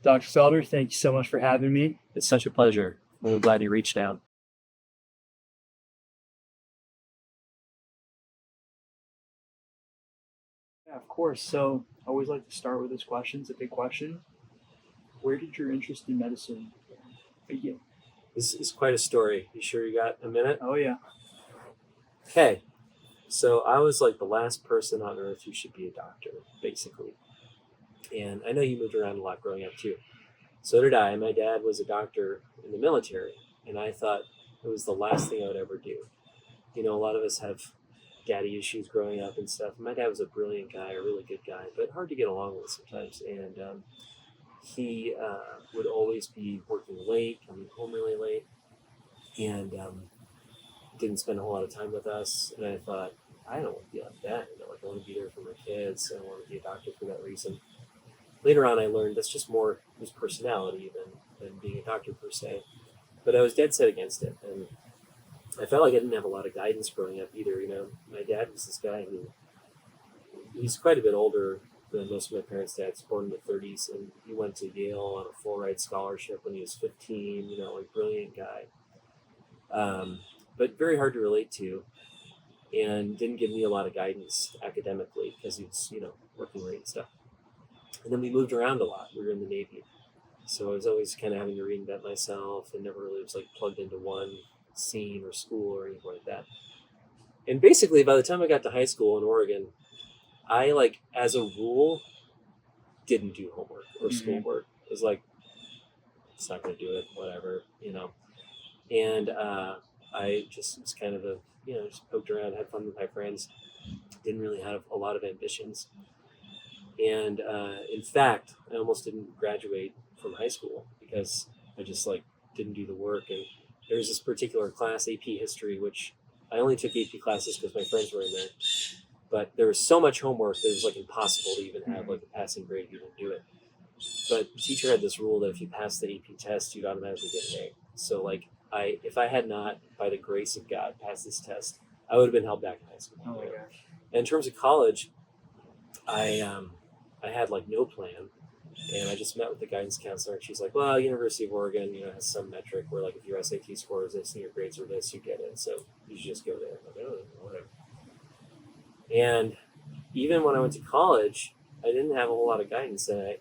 Dr. Felder, thank you so much for having me. It's such a pleasure. I'm glad you reached out. Yeah, of course. So I always like to start with this question. It's a big question. Where did your interest in medicine begin? This is quite a story. You sure you got a minute? Oh, yeah. Okay. So I was like the last person on earth who should be a doctor, basically. And I know you moved around a lot growing up too. So did I. My dad was a doctor in the military, and I thought it was the last thing I would ever do. You know, a lot of us have daddy issues growing up and stuff. My dad was a brilliant guy, a really good guy, but hard to get along with sometimes. And he would always be working late, coming home really late, and didn't spend a whole lot of time with us. And I thought, I don't want to be like that. You know, like I want to be there for my kids. I don't want to be a doctor for that reason. Later on, I learned that's just more his personality than being a doctor per se. But I was dead set against it, and I felt like I didn't have a lot of guidance growing up either. You know, my dad was this guy who he's quite a bit older than most of my parents' dads, born in the 30s, and he went to Yale on a full ride scholarship when he was 15. You know, like brilliant guy, but very hard to relate to, and didn't give me a lot of guidance academically because he was, you know, working late and stuff. And then we moved around a lot. We were in the Navy. So I was always kind of having to reinvent myself and never really was like plugged into one scene or school or anything like that. And basically, by the time I got to high school in Oregon, I, like, as a rule, didn't do homework or schoolwork. It was like, it's not going to do it, whatever, you know. And I just was kind of just poked around, had fun with my friends. Didn't really have a lot of ambitions. And in fact, I almost didn't graduate from high school because I just like didn't do the work. And there was this particular class, AP History, which I only took AP classes because my friends were in there. But there was so much homework that it was like impossible to even have like a passing grade if you didn't do it. But the teacher had this rule that if you passed the AP test, you'd automatically get an A. So like if I had not, by the grace of God, passed this test, I would have been held back in high school. Oh my gosh. And in terms of college, I had like no plan, and I just met with the guidance counselor, and she's like, well, University of Oregon, has some metric where like if your SAT score is this and your grades are this, you get in, so you should just go there. I'm like, oh, whatever. And even when I went to college, I didn't have a whole lot of guidance, and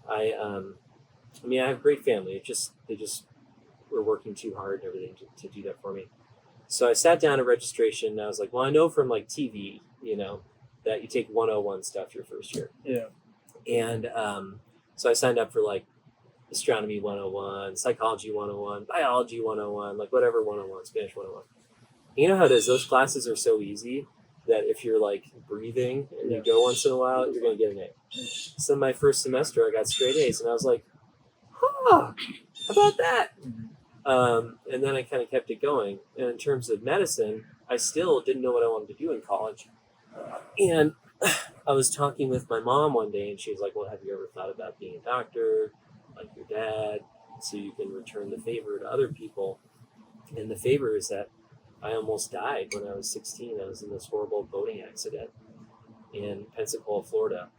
I have a great family. They just were working too hard and everything to do that for me. So I sat down at registration, and I was like, well, I know from like TV, that you take 101 stuff your first year. Yeah. And so I signed up for like astronomy 101, psychology 101, biology 101, like whatever 101, Spanish 101. You know how it is? Those classes are so easy that if you're like breathing and you go once in a while, you're going to get an A. So my first semester, I got straight A's, and I was like, how about that? And then I kind of kept it going. And in terms of medicine, I still didn't know what I wanted to do in college. And I was talking with my mom one day, and she was like, well, have you ever thought about being a doctor like your dad so you can return the favor to other people? And the favor is that I almost died when I was 16. I was in this horrible boating accident in Pensacola, Florida,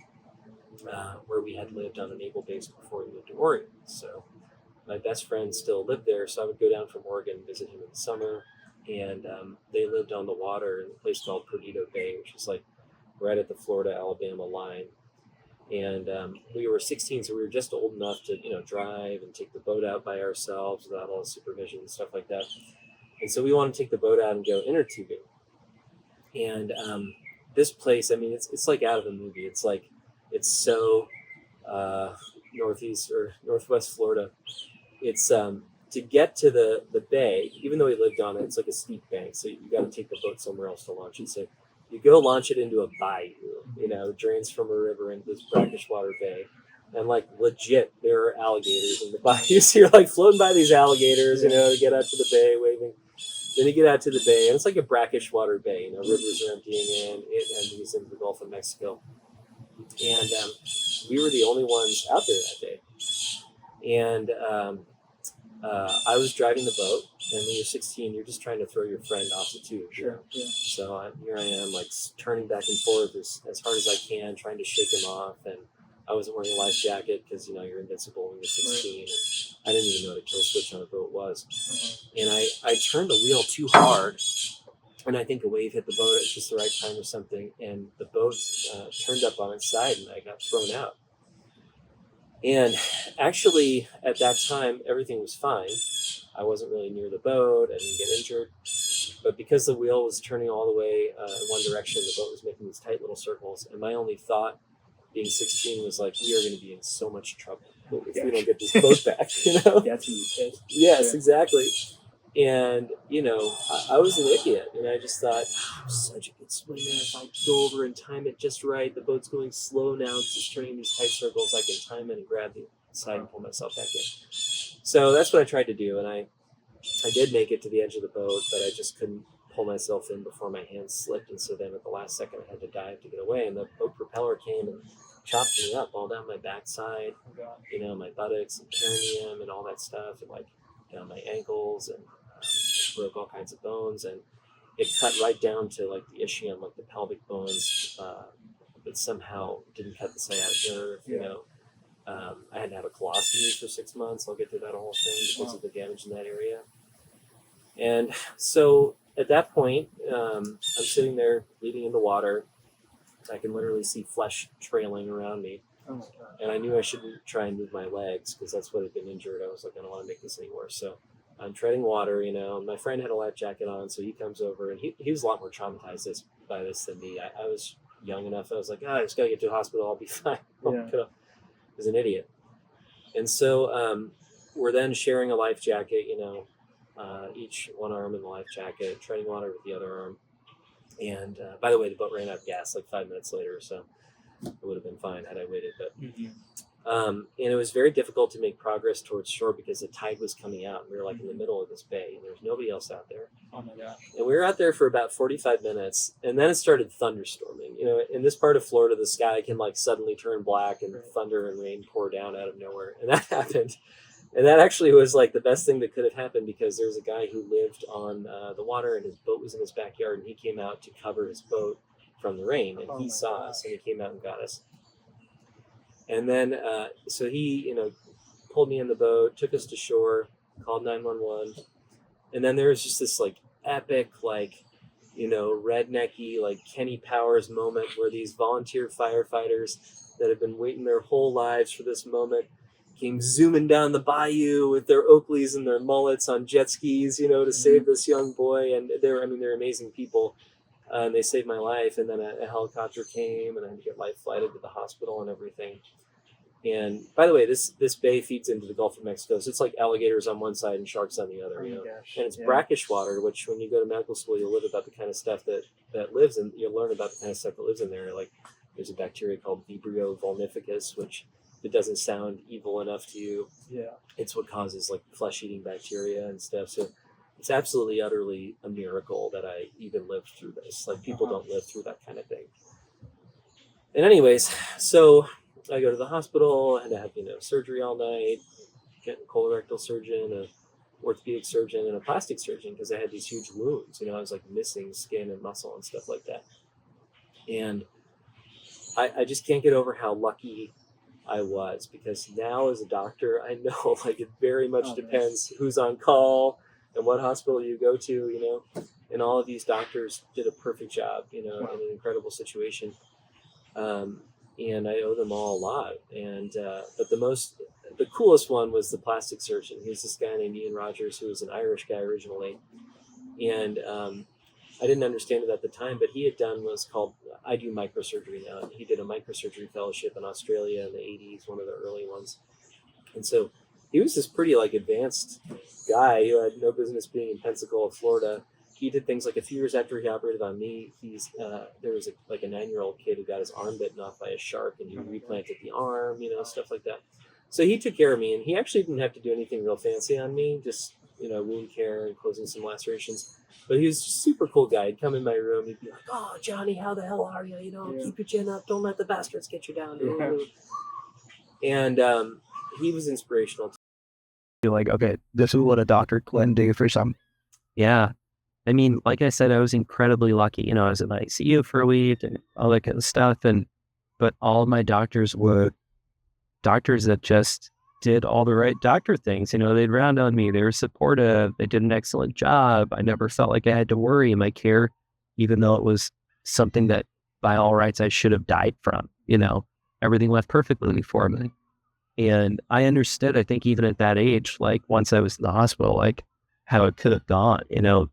where we had lived on a naval base before we moved to Oregon. So my best friend still lived there, so I would go down from Oregon and visit him in the summer. And they lived on the water in a place called Perdido Bay, which is like right at the Florida-Alabama line. And we were 16, so we were just old enough to, drive and take the boat out by ourselves without all the supervision and stuff like that. And so we wanted to take the boat out and go inner tubing. And this place, it's like out of a movie. It's so northeast or northwest Florida. It's to get to the bay, even though we lived on it, it's like a steep bank, so you got to take the boat somewhere else to launch it. So you go launch it into a bayou, it drains from a river into this brackish water bay. And like legit, there are alligators in the bayou. So you're like floating by these alligators, to get out to the bay, waving. Then you get out to the bay, and it's like a brackish water bay. Rivers are emptying in. It empties into the Gulf of Mexico. And we were the only ones out there that day. And I was driving the boat, and when you're 16, you're just trying to throw your friend off the tube. Sure. Yeah. So here I am, like turning back and forth as hard as I can, trying to shake him off. And I wasn't wearing a life jacket because, you're invincible when you're 16. And I didn't even know what a kill switch on a boat was. And I turned the wheel too hard, and I think a wave hit the boat at just the right time or something, and the boat turned up on its side, and I got thrown out. And actually, at that time, everything was fine. I wasn't really near the boat. I didn't get injured. But because the wheel was turning all the way in one direction, the boat was making these tight little circles. And my only thought, being 16, was like, we are going to be in so much trouble if we don't get this boat back, That's when you pissed. Yes, exactly. And, I was an idiot. And I just thought, I'm such a good swimmer. If I go over and time it just right, the boat's going slow now. It's just turning these tight circles. I can time it and grab the side and pull myself back in. So that's what I tried to do. And I did make it to the edge of the boat, but I just couldn't pull myself in before my hands slipped. And so then at the last second, I had to dive to get away. And the boat propeller came and chopped me up all down my backside, my buttocks and perineum and all that stuff, and like down my ankles, and broke all kinds of bones. And it cut right down to like the ischium, like the pelvic bones, but somehow didn't cut the sciatic nerve. I had to have a colostomy for 6 months. I'll get to that whole thing because of the damage in that area. And so at that point, I'm sitting there bleeding in the water. I can literally see flesh trailing around me. Oh my God. And I knew I shouldn't try and move my legs because that's what had been injured. I was like, I don't want to make this any worse. So I'm treading water, My friend had a life jacket on, so he comes over, and he was a lot more traumatized by this than me. I was young enough. I was like, I just got to get to the hospital. I'll be fine. I was an idiot. And so we're then sharing a life jacket, each one arm in the life jacket, treading water with the other arm. And by the way, the boat ran out of gas like 5 minutes later, so it would have been fine had I waited. But and it was very difficult to make progress towards shore because the tide was coming out. And we were like in the middle of this bay, and there was nobody else out there. Oh my gosh. And we were out there for about 45 minutes, and then it started thunderstorming. In this part of Florida, the sky can like suddenly turn black, and thunder and rain pour down out of nowhere. And that happened. And that actually was like the best thing that could have happened, because there was a guy who lived on the water, and his boat was in his backyard, and he came out to cover his boat from the rain, and he saw us, and he came out and got us. And then, so he, pulled me in the boat, took us to shore, called 911. And then there was just this like epic, like, rednecky, like Kenny Powers moment where these volunteer firefighters that have been waiting their whole lives for this moment came zooming down the bayou with their Oakleys and their mullets on jet skis, to save this young boy. And they're amazing people. And they saved my life. And then a helicopter came, and I had to get life flighted to the hospital and everything. And by the way, this bay feeds into the Gulf of Mexico. So it's like alligators on one side and sharks on the other, And it's brackish water, which when you go to medical school, you'll live about the kind of stuff that lives in, you'll learn about the kind of stuff that lives in there. Like there's a bacteria called Vibrio vulnificus, which if it doesn't sound evil enough to you, it's what causes like flesh-eating bacteria and stuff. So it's absolutely, utterly a miracle that I even lived through this. Like people don't live through that kind of thing. And anyways, so I go to the hospital. I had to have, surgery all night, get a colorectal surgeon, a orthopedic surgeon, and a plastic surgeon, because I had these huge wounds. I was like missing skin and muscle and stuff like that. And I just can't get over how lucky I was, because now as a doctor, I know like it very much depends who's on call and what hospital you go to, and all of these doctors did a perfect job, in an incredible situation. And I owe them all a lot. And but the coolest one was the plastic surgeon. He was this guy named Ian Rogers, who was an Irish guy originally. And I didn't understand it at the time, but he had done what's called, I do microsurgery now. He did a microsurgery fellowship in Australia in the 80s, one of the early ones. And so he was this pretty like advanced guy who had no business being in Pensacola, Florida. He did things like a few years after he operated on me. There was a 9-year-old kid who got his arm bitten off by a shark, and he replanted the arm, stuff like that. So he took care of me, and he actually didn't have to do anything real fancy on me, just, wound care and closing some lacerations. But he was a super cool guy. He'd come in my room. He'd be like, "Oh, Johnny, how the hell are you? Keep your chin up. Don't let the bastards get you down." And he was inspirational. You're like, okay, this is what a doctor can do for some. Yeah. I mean, like I said, I was incredibly lucky. I was in ICU for a week and all that kind of stuff. But all of my doctors were doctors that just did all the right doctor things. You know, they'd round on me. They were supportive. They did an excellent job. I never felt like I had to worry in my care, even though it was something that by all rights I should have died from. You know, everything went perfectly for me. And I understood, I think even at that age, like once I was in the hospital, like how it could have gone, you know,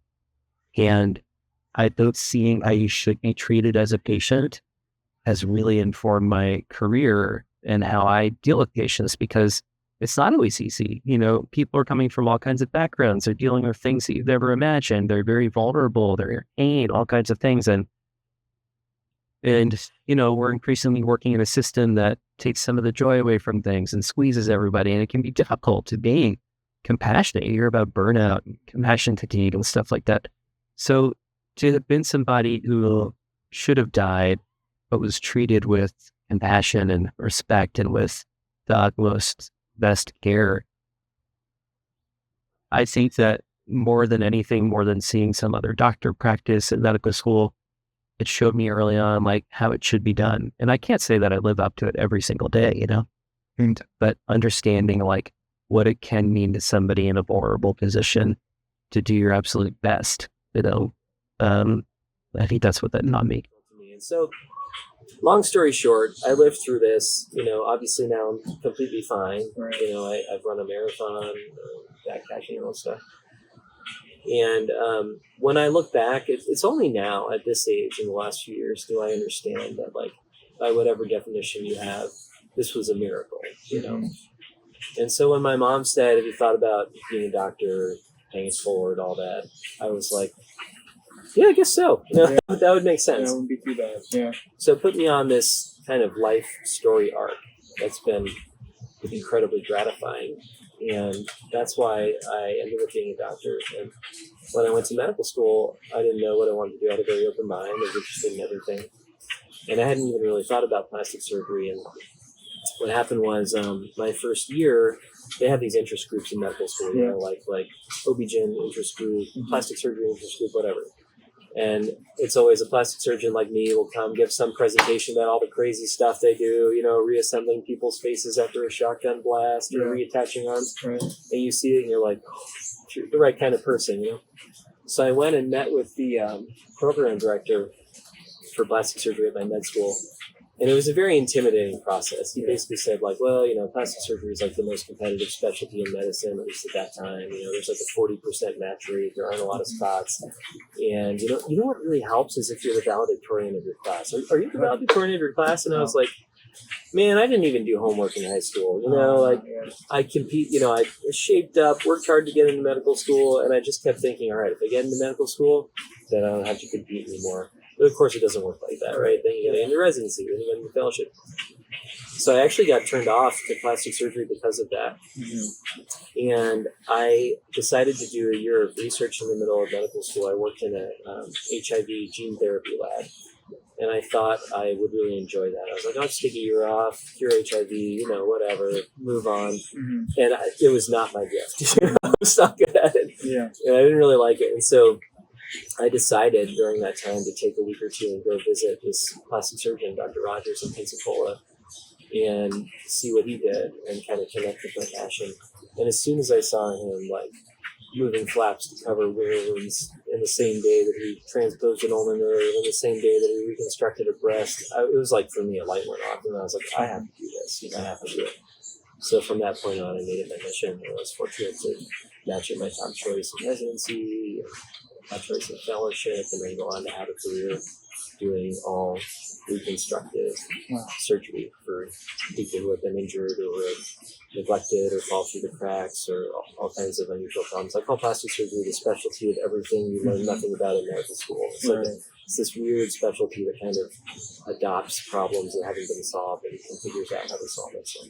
and I thought seeing how you should be treated as a patient has really informed my career and how I deal with patients, because it's not always easy. You know, people are coming from all kinds of backgrounds. They're dealing with things that you've never imagined. They're very vulnerable. They're in pain, all kinds of things. And, you know, we're increasingly working in a system that takes some of the joy away from things and squeezes everybody. And it can be difficult to be compassionate. You hear about burnout and compassion fatigue and stuff like that. So to have been somebody who should have died, but was treated with compassion and respect and with the utmost best care, I think that more than anything, more than seeing some other doctor practice in medical school, it showed me early on like how it should be done. And I can't say that I live up to it every single day, you know, but understanding like what it can mean to somebody in a vulnerable position to do your absolute best, you know. I think that's what that taught me. And so, long story short, I lived through this. You know, obviously now I'm completely fine. Right. You know, I've run a marathon, backpacking and all stuff. And when I look back, it's only now at this age in the last few years do I understand that, like, by whatever definition you have, this was a miracle, you know. And so when my mom said, have you thought about being a doctor, paying it forward, all that, I was like, yeah, I guess so. You know, Yeah. that would make sense. That wouldn't be too bad. Yeah. So it put me on this kind of life story arc that's been incredibly gratifying. And that's why I ended up being a doctor. And when I went to medical school, I didn't know what I wanted to do. I had a very open mind. I was interested in everything. And I hadn't even really thought about plastic surgery. And what happened was my first year, they have these interest groups in medical school, you know, like OB-GYN interest group, plastic surgery interest group, whatever. And it's always a plastic surgeon like me will come give some presentation about all the crazy stuff they do, you know, reassembling people's faces after a shotgun blast or reattaching arms. Right. And you see it and you're like, you're the right kind of person, you know? So I went and met with the program director for plastic surgery at my med school. And it was a very intimidating process. He basically said, like, well, you know, plastic surgery is like the most competitive specialty in medicine, at least at that time. You know, there's like a 40% match rate. There aren't a lot of spots. And, you know what really helps is if you're the valedictorian of your class. Are you the valedictorian of your class? And I was like, man, I didn't even do homework in high school. You know, like, I compete, you know, I shaped up, worked hard to get into medical school. And I just kept thinking, all right, if I get into medical school, then I don't have to compete anymore. But of course, it doesn't work like that, right? Then you get into residency, then you get into fellowship. So I actually got turned off to plastic surgery because of that. And I decided to do a year of research in the middle of medical school. I worked in a HIV gene therapy lab. And I thought I would really enjoy that. I was like, I'll just take a year off, cure HIV, you know, whatever, move on. And it was not my gift. I was not good at it. Yeah. And I didn't really like it. And so I decided during that time to take a week or two and go visit this plastic surgeon, Dr. Rogers in Pensacola, and see what he did and kind of connect with my passion. And as soon as I saw him, like, moving flaps to cover wounds in the same day that he transposed an ulnar nerve, in the same day that he reconstructed a breast, it was like, for me, a light went off. And I was like, I have to do this. You know, I have to do it. So from that point on, I made it my mission. I was fortunate to match it my top choice in residency, top choice in fellowship, and then go on to have a career doing all reconstructive surgery for people who have been injured or neglected or fall through the cracks or all kinds of unusual problems. I call plastic surgery the specialty of everything you learn nothing about in medical school. It's like it's this weird specialty that kind of adopts problems that haven't been solved and figures out how to solve it. So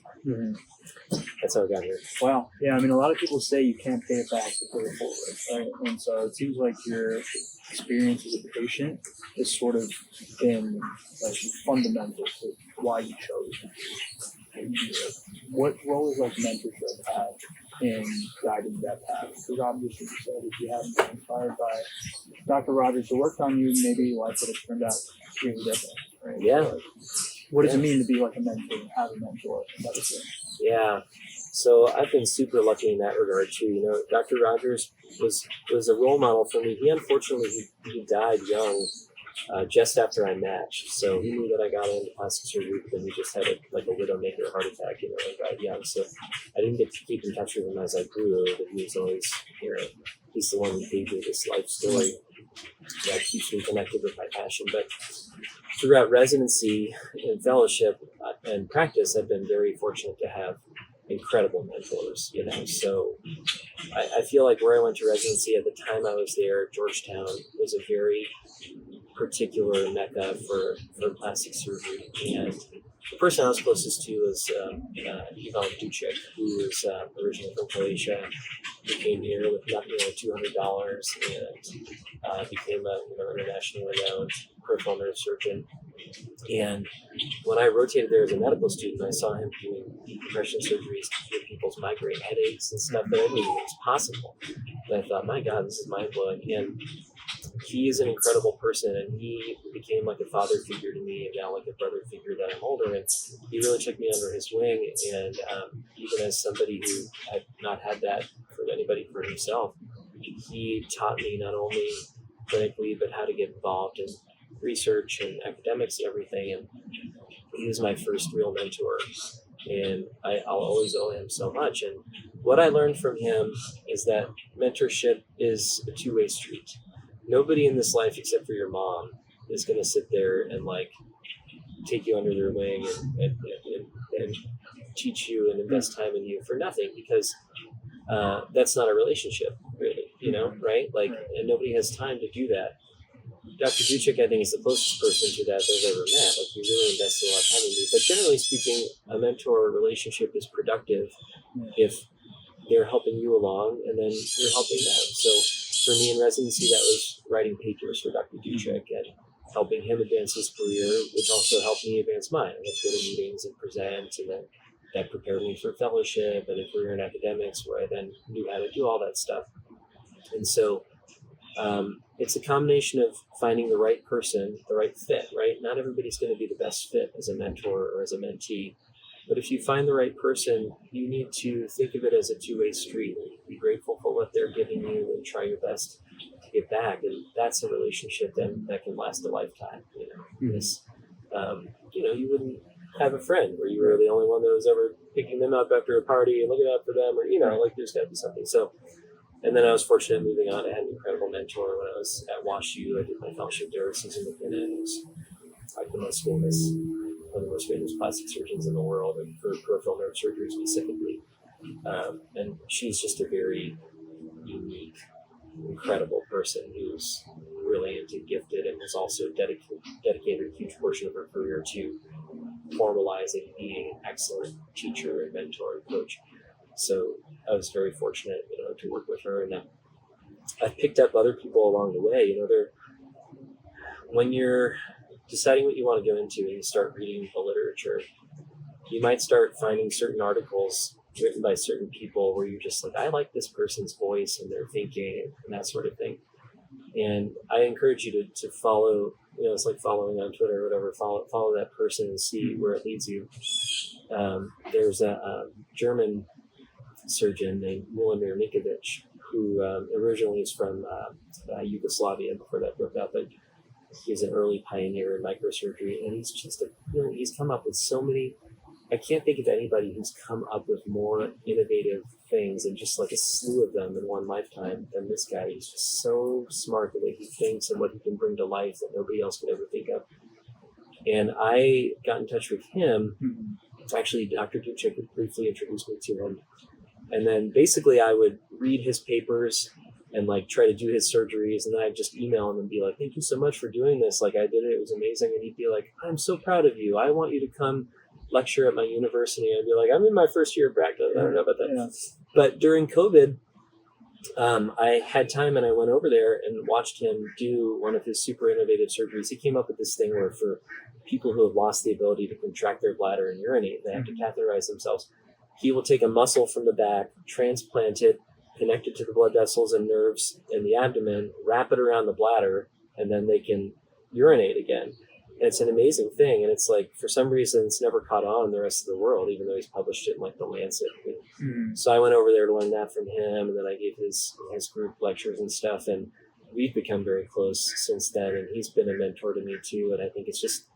that's how I got here. Wow. Yeah, I mean, a lot of people say you can't pay it back to pay it forward, right? And so it seems like your experience as a patient has sort of been like fundamental to why you chose it. What role is like mentorship have in guiding that path? Because obviously you said if you hadn't been inspired by Dr. Rogers to work on you, maybe life would have turned out really different, right? Yeah. What does it mean to be like a mentor, have a mentor? Yeah. So I've been super lucky in that regard too. You know, Dr. Rogers was a role model for me. He unfortunately he died young, just after I matched. So he knew that I got into plastic surgery, but then he just had a widowmaker heart attack, you know, and died young. So I didn't get to keep in touch with him as I grew, but he was always, you know, he's the one who gave me this life story that keeps me connected with my passion. But throughout residency and fellowship and practice, I've been very fortunate to have incredible mentors, you know. So I feel like where I went to residency at the time I was there, Georgetown, was a very particular mecca for plastic surgery. And the person I was closest to was Ivan Ducic, who was originally from Croatia. He came here with nothing like $200 and became a internationally renowned peripheral nerve surgeon. And when I rotated there as a medical student, I saw him doing decompression surgeries to cure people's migraine headaches and stuff that I didn't even know was possible. And I thought, my God, this is mind blowing. And he is an incredible person, and he became like a father figure to me, and now like a brother figure that I'm older. And he really took me under his wing. And even as somebody who had not had that for anybody for himself, he taught me not only clinically, but how to get involved in research and academics and everything. And he was my first real mentor, and I'll always owe him so much. And what I learned from him is that mentorship is a two-way street. Nobody in this life except for your mom is going to sit there and like take you under their wing and teach you and invest time in you for nothing, because that's not a relationship, really, you know, right? Like, and nobody has time to do that. Dr. Ducic, I think, is the closest person to that I've ever met. Like, he really invested a lot of time in me. But generally speaking, a mentor relationship is productive if they're helping you along and then you're helping them. So for me in residency, that was writing papers for Dr. Ducic and helping him advance his career, which also helped me advance mine. I would go to meetings and present, and then that prepared me for fellowship and a career in academics, where I then knew how to do all that stuff. And so it's a combination of finding the right person, the right fit, right? Not everybody's going to be the best fit as a mentor or as a mentee. But if you find the right person, you need to think of it as a two-way street. Be grateful for what they're giving you and try your best to give back. And that's a relationship that can last a lifetime, you know. Because, you know, you wouldn't have a friend where you were the only one that was ever picking them up after a party and looking out for them, or, you know, like there's got to be something. So, and then I was fortunate moving on. I had an incredible mentor when I was at WashU. I did my fellowship there with Susan McKinnon, who's like one of the most famous plastic surgeons in the world, and for peripheral nerve surgery specifically. And she's just a very unique, incredible person who's brilliant and gifted, and has also dedicated a huge portion of her career to formalizing being an excellent teacher and mentor and coach. So I was very fortunate, you know, to work with her, and I've picked up other people along the way. You know, when you're deciding what you want to go into and you start reading the literature, you might start finding certain articles written by certain people where you're just like, I like this person's voice and their thinking and that sort of thing. And I encourage you to follow, you know, it's like following on Twitter or whatever, follow that person and see where it leads you. There's a German surgeon named Milan Nikovic, who originally is from Yugoslavia before that broke out, but he's an early pioneer in microsurgery, and he's just he's come up with so many. I can't think of anybody who's come up with more innovative things and just like a slew of them in one lifetime than this guy. He's just so smart the way he thinks and what he can bring to life that nobody else could ever think of. And I got in touch with him. Actually, Dr. Ducic briefly introduced me to him. And then basically I would read his papers and like try to do his surgeries, and then I'd just email him and be like, thank you so much for doing this. Like, I did it. It was amazing. And he'd be like, I'm so proud of you. I want you to come lecture at my university. And I'd be like, I'm in my first year of practice. I don't know about that. Yeah. But during COVID, I had time and I went over there and watched him do one of his super innovative surgeries. He came up with this thing where for people who have lost the ability to contract their bladder and urinate, they have to catheterize themselves. He will take a muscle from the back, transplant it, connect it to the blood vessels and nerves in the abdomen, wrap it around the bladder, and then they can urinate again. And it's an amazing thing. And it's like, for some reason, it's never caught on in the rest of the world, even though he's published it in like the Lancet. So I went over there to learn that from him. And then I gave his group lectures and stuff. And we've become very close since then. And he's been a mentor to me too. And I think it's just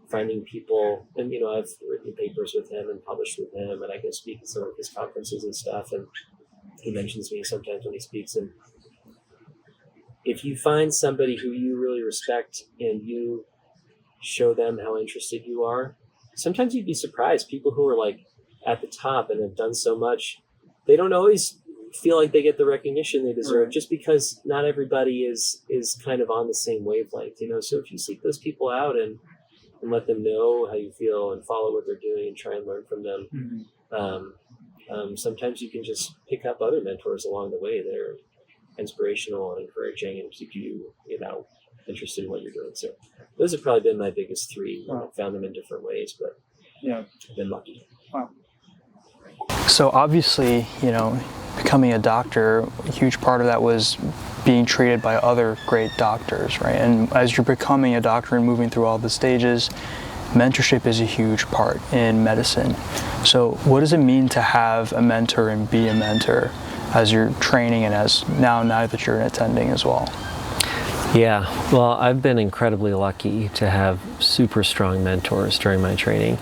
finding people, and, you know, I've written papers with him and published with him, and I go speak at some of his conferences and stuff. And he mentions me sometimes when he speaks. And if you find somebody who you really respect and you show them how interested you are, sometimes you'd be surprised. People who are like at the top and have done so much, they don't always feel like they get the recognition they deserve, just because not everybody is kind of on the same wavelength, you know. So if you seek those people out and let them know how you feel and follow what they're doing and try and learn from them, sometimes you can just pick up other mentors along the way that are inspirational and encouraging and keep you, you know, interested in what you're doing. So those have probably been my biggest three. Wow. I found them in different ways, but Yeah. I've been lucky. Wow. So obviously, you know, becoming a doctor, a huge part of that was being treated by other great doctors, right? And as you're becoming a doctor and moving through all the stages, mentorship is a huge part in medicine. So what does it mean to have a mentor and be a mentor as you're training and as now that you're attending as well? Yeah, well, I've been incredibly lucky to have super strong mentors during my training.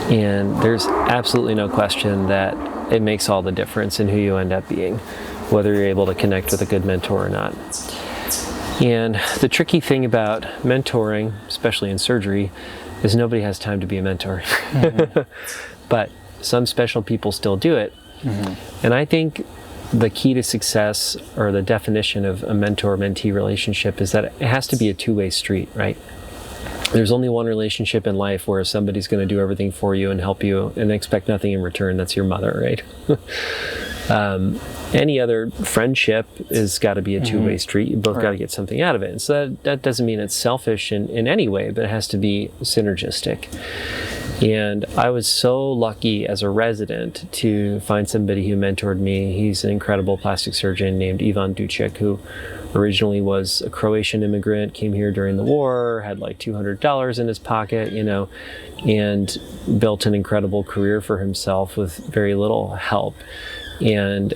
And there's absolutely no question that it makes all the difference in who you end up being, whether you're able to connect with a good mentor or not. And the tricky thing about mentoring, especially in surgery, is nobody has time to be a mentor. But some special people still do it. And I think the key to success, or the definition of a mentor-mentee relationship, is that it has to be a two-way street, right? There's only one relationship in life where somebody's going to do everything for you and help you and expect nothing in return. That's your mother, right? Any other friendship has got to be a two-way street. You both got to get something out of it. And so that doesn't mean it's selfish in any way, but it has to be synergistic. And I was so lucky as a resident to find somebody who mentored me. He's an incredible plastic surgeon named Ivan Ducek, who originally was a Croatian immigrant, came here during the war, had like $200 in his pocket, you know, and built an incredible career for himself with very little help. And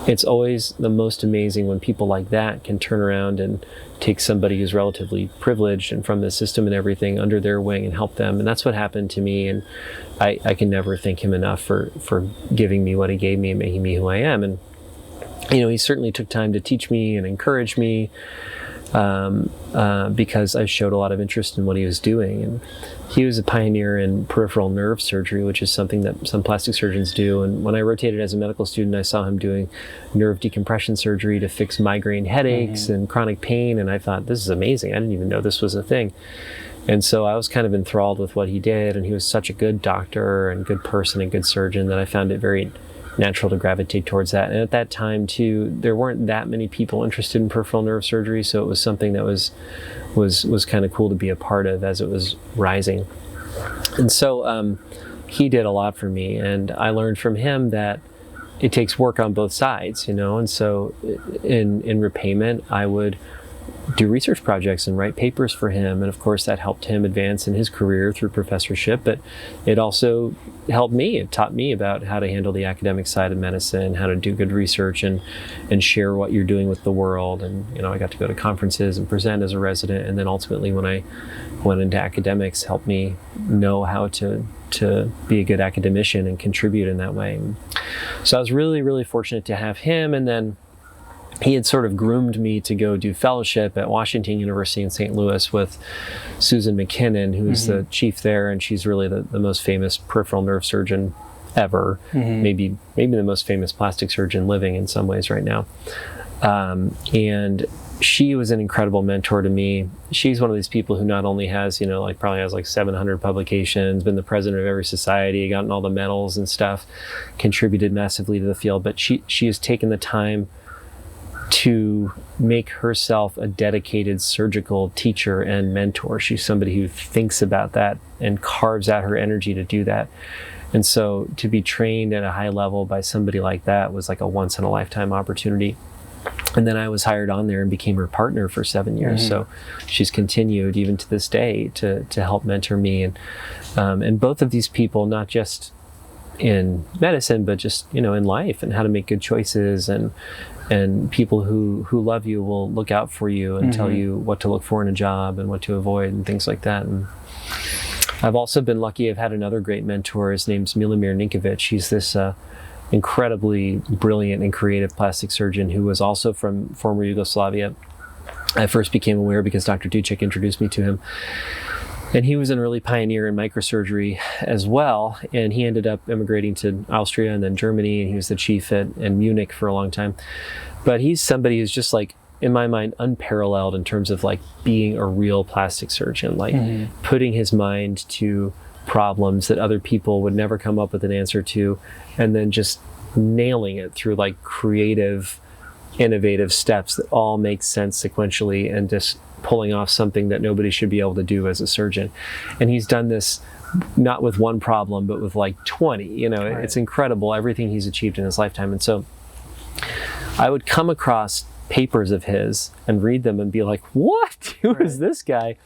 it's always the most amazing when people like that can turn around and take somebody who's relatively privileged and from the system and everything under their wing and help them. And that's what happened to me. And I can never thank him enough for giving me what he gave me and making me who I am. And, you know, he certainly took time to teach me and encourage me because I showed a lot of interest in what he was doing. And he was a pioneer in peripheral nerve surgery, which is something that some plastic surgeons do. And when I rotated as a medical student, I saw him doing nerve decompression surgery to fix migraine headaches and chronic pain. And I thought, this is amazing. I didn't even know this was a thing. And so I was kind of enthralled with what he did. And he was such a good doctor and good person and good surgeon that I found it very natural to gravitate towards that. And at that time too, there weren't that many people interested in peripheral nerve surgery, so it was something that was kind of cool to be a part of as it was rising. And so he did a lot for me, and I learned from him that it takes work on both sides, you know. And so in repayment, I would do research projects and write papers for him. And of course that helped him advance in his career through professorship, but it also helped me. It taught me about how to handle the academic side of medicine, how to do good research and share what you're doing with the world. And, you know, I got to go to conferences and present as a resident. And then ultimately when I went into academics, helped me know how to be a good academician and contribute in that way. So I was really, really fortunate to have him. And then he had sort of groomed me to go do fellowship at Washington University in St. Louis with Susan McKinnon, who's the chief there, and she's really the most famous peripheral nerve surgeon ever, maybe the most famous plastic surgeon living in some ways right now. And she was an incredible mentor to me. She's one of these people who not only has, you know, like probably has like 700 publications, been the president of every society, gotten all the medals and stuff, contributed massively to the field, but she has taken the time to make herself a dedicated surgical teacher and mentor. She's somebody who thinks about that and carves out her energy to do that. And so to be trained at a high level by somebody like that was like a once in a lifetime opportunity. And then I was hired on there and became her partner for 7 years. So she's continued even to this day to help mentor me. And both of these people, not just in medicine, but just, in life and how to make good choices, and people who love you will look out for you and tell you what to look for in a job and what to avoid and things like that. And I've also been lucky. I've had another great mentor. His name's Milimir Ninkovic. He's this incredibly brilliant and creative plastic surgeon who was also from former Yugoslavia. I first became aware because Dr. Ducek introduced me to him. And he was an early pioneer in microsurgery as well. And he ended up immigrating to Austria and then Germany. And he was the chief in Munich for a long time. But he's somebody who's just like, in my mind, unparalleled in terms of like being a real plastic surgeon, like putting his mind to problems that other people would never come up with an answer to, and then just nailing it through like creative, innovative steps that all make sense sequentially, and just pulling off something that nobody should be able to do as a surgeon. And he's done this not with one problem, but with like 20. Right. It's incredible everything he's achieved in his lifetime. And so I would come across papers of his and read them and be like, what? Who is this guy?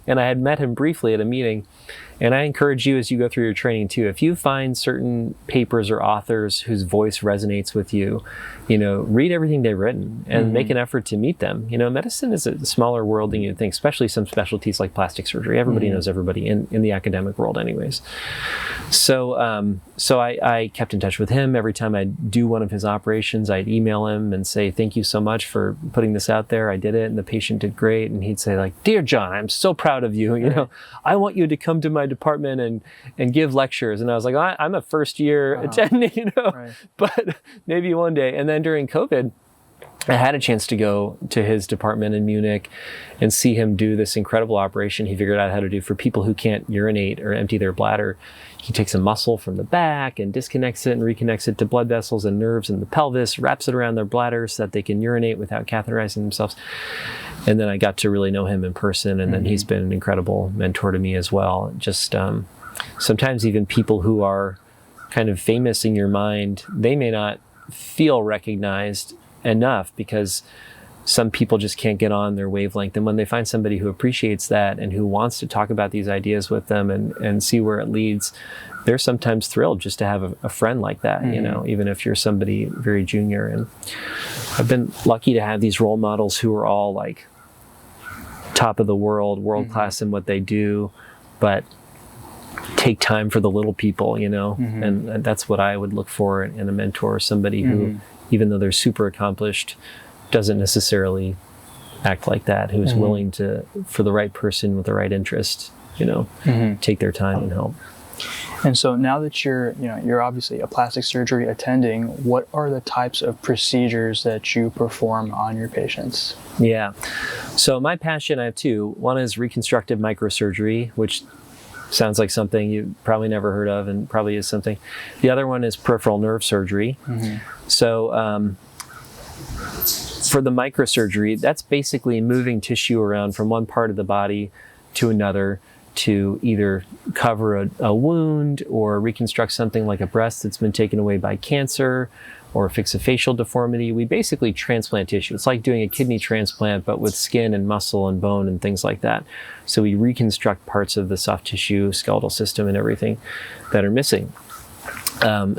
And I had met him briefly at a meeting. And I encourage you, as you go through your training too, if you find certain papers or authors whose voice resonates with you, read everything they've written and make an effort to meet them. Medicine is a smaller world than you think, especially some specialties like plastic surgery. Everybody knows everybody in the academic world anyways. So I kept in touch with him. Every time I'd do one of his operations, I'd email him and say, thank you so much for putting this out there. I did it and the patient did great. And he'd say like, dear John, I'm so proud of you. I want you to come to my department and give lectures. And I was like, I'm a first year attending, but maybe one day. And then during COVID, I had a chance to go to his department in Munich and see him do this incredible operation he figured out how to do for people who can't urinate or empty their bladder. He takes a muscle from the back and disconnects it and reconnects it to blood vessels and nerves in the pelvis, wraps it around their bladder so that they can urinate without catheterizing themselves. And then I got to really know him in person, and then he's been an incredible mentor to me as well. Just sometimes even people who are kind of famous in your mind, they may not feel recognized enough because some people just can't get on their wavelength. And when they find somebody who appreciates that and who wants to talk about these ideas with them and see where it leads, they're sometimes thrilled just to have a friend like that, even if you're somebody very junior. And I've been lucky to have these role models who are all like top of the world class in what they do, but take time for the little people, and that's what I would look for in a mentor, somebody who, even though they're super accomplished, doesn't necessarily act like that, who's willing to, for the right person with the right interest, take their time and help. And so now that you're obviously a plastic surgery attending, what are the types of procedures that you perform on your patients? Yeah. So my passion, I have two. One is reconstructive microsurgery, which sounds like something you probably never heard of and probably is something. The other one is peripheral nerve surgery. So for the microsurgery, that's basically moving tissue around from one part of the body to another to either cover a wound or reconstruct something like a breast that's been taken away by cancer or fix a facial deformity. We basically transplant tissue. It's like doing a kidney transplant, but with skin and muscle and bone and things like that. So we reconstruct parts of the soft tissue, skeletal system, and everything that are missing.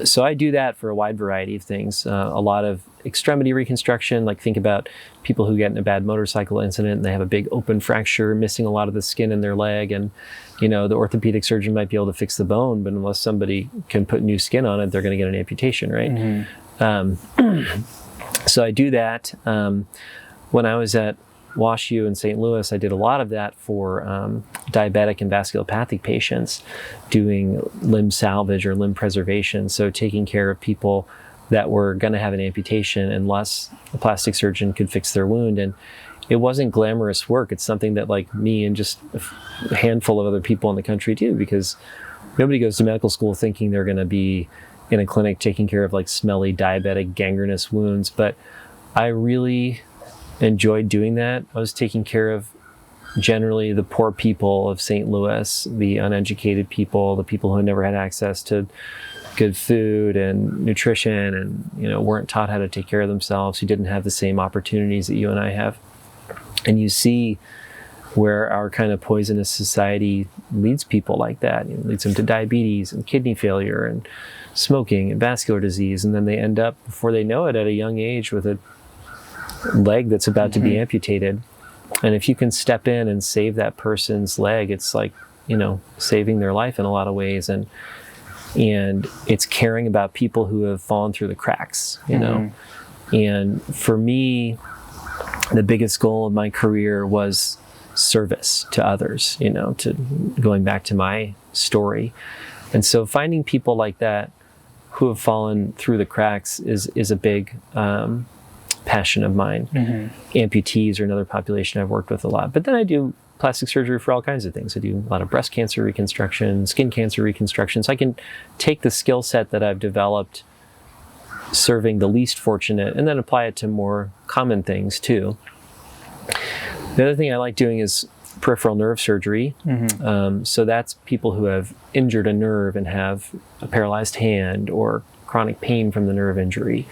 So I do that for a wide variety of things. A lot of extremity reconstruction, like think about people who get in a bad motorcycle incident and they have a big open fracture, missing a lot of the skin in their leg. And, the orthopedic surgeon might be able to fix the bone, but unless somebody can put new skin on it, they're going to get an amputation, right? So I do that. When I was at WashU in St. Louis, I did a lot of that for diabetic and vasculopathic patients, doing limb salvage or limb preservation. So taking care of people that were going to have an amputation unless a plastic surgeon could fix their wound. And it wasn't glamorous work. It's something that like me and just a handful of other people in the country do, because nobody goes to medical school thinking they're going to be in a clinic taking care of like smelly diabetic gangrenous wounds. But I really enjoyed doing that. I was taking care of generally the poor people of St. Louis, the uneducated people, the people who never had access to good food and nutrition and, weren't taught how to take care of themselves, who didn't have the same opportunities that you and I have. And you see where our kind of poisonous society leads people like that. It leads them to diabetes and kidney failure and smoking and vascular disease. And then they end up, before they know it, at a young age with a leg that's about to be amputated. And if you can step in and save that person's leg, it's like, saving their life in a lot of ways. And it's caring about people who have fallen through the cracks, And for me, the biggest goal of my career was service to others, to going back to my story. And so finding people like that who have fallen through the cracks is a big passion of mine. Amputees are another population I've worked with a lot. But then I do plastic surgery for all kinds of things. I do a lot of breast cancer reconstruction, skin cancer reconstruction. So I can take the skill set that I've developed serving the least fortunate and then apply it to more common things too. The other thing I like doing is peripheral nerve surgery. So that's people who have injured a nerve and have a paralyzed hand or chronic pain from the nerve injury,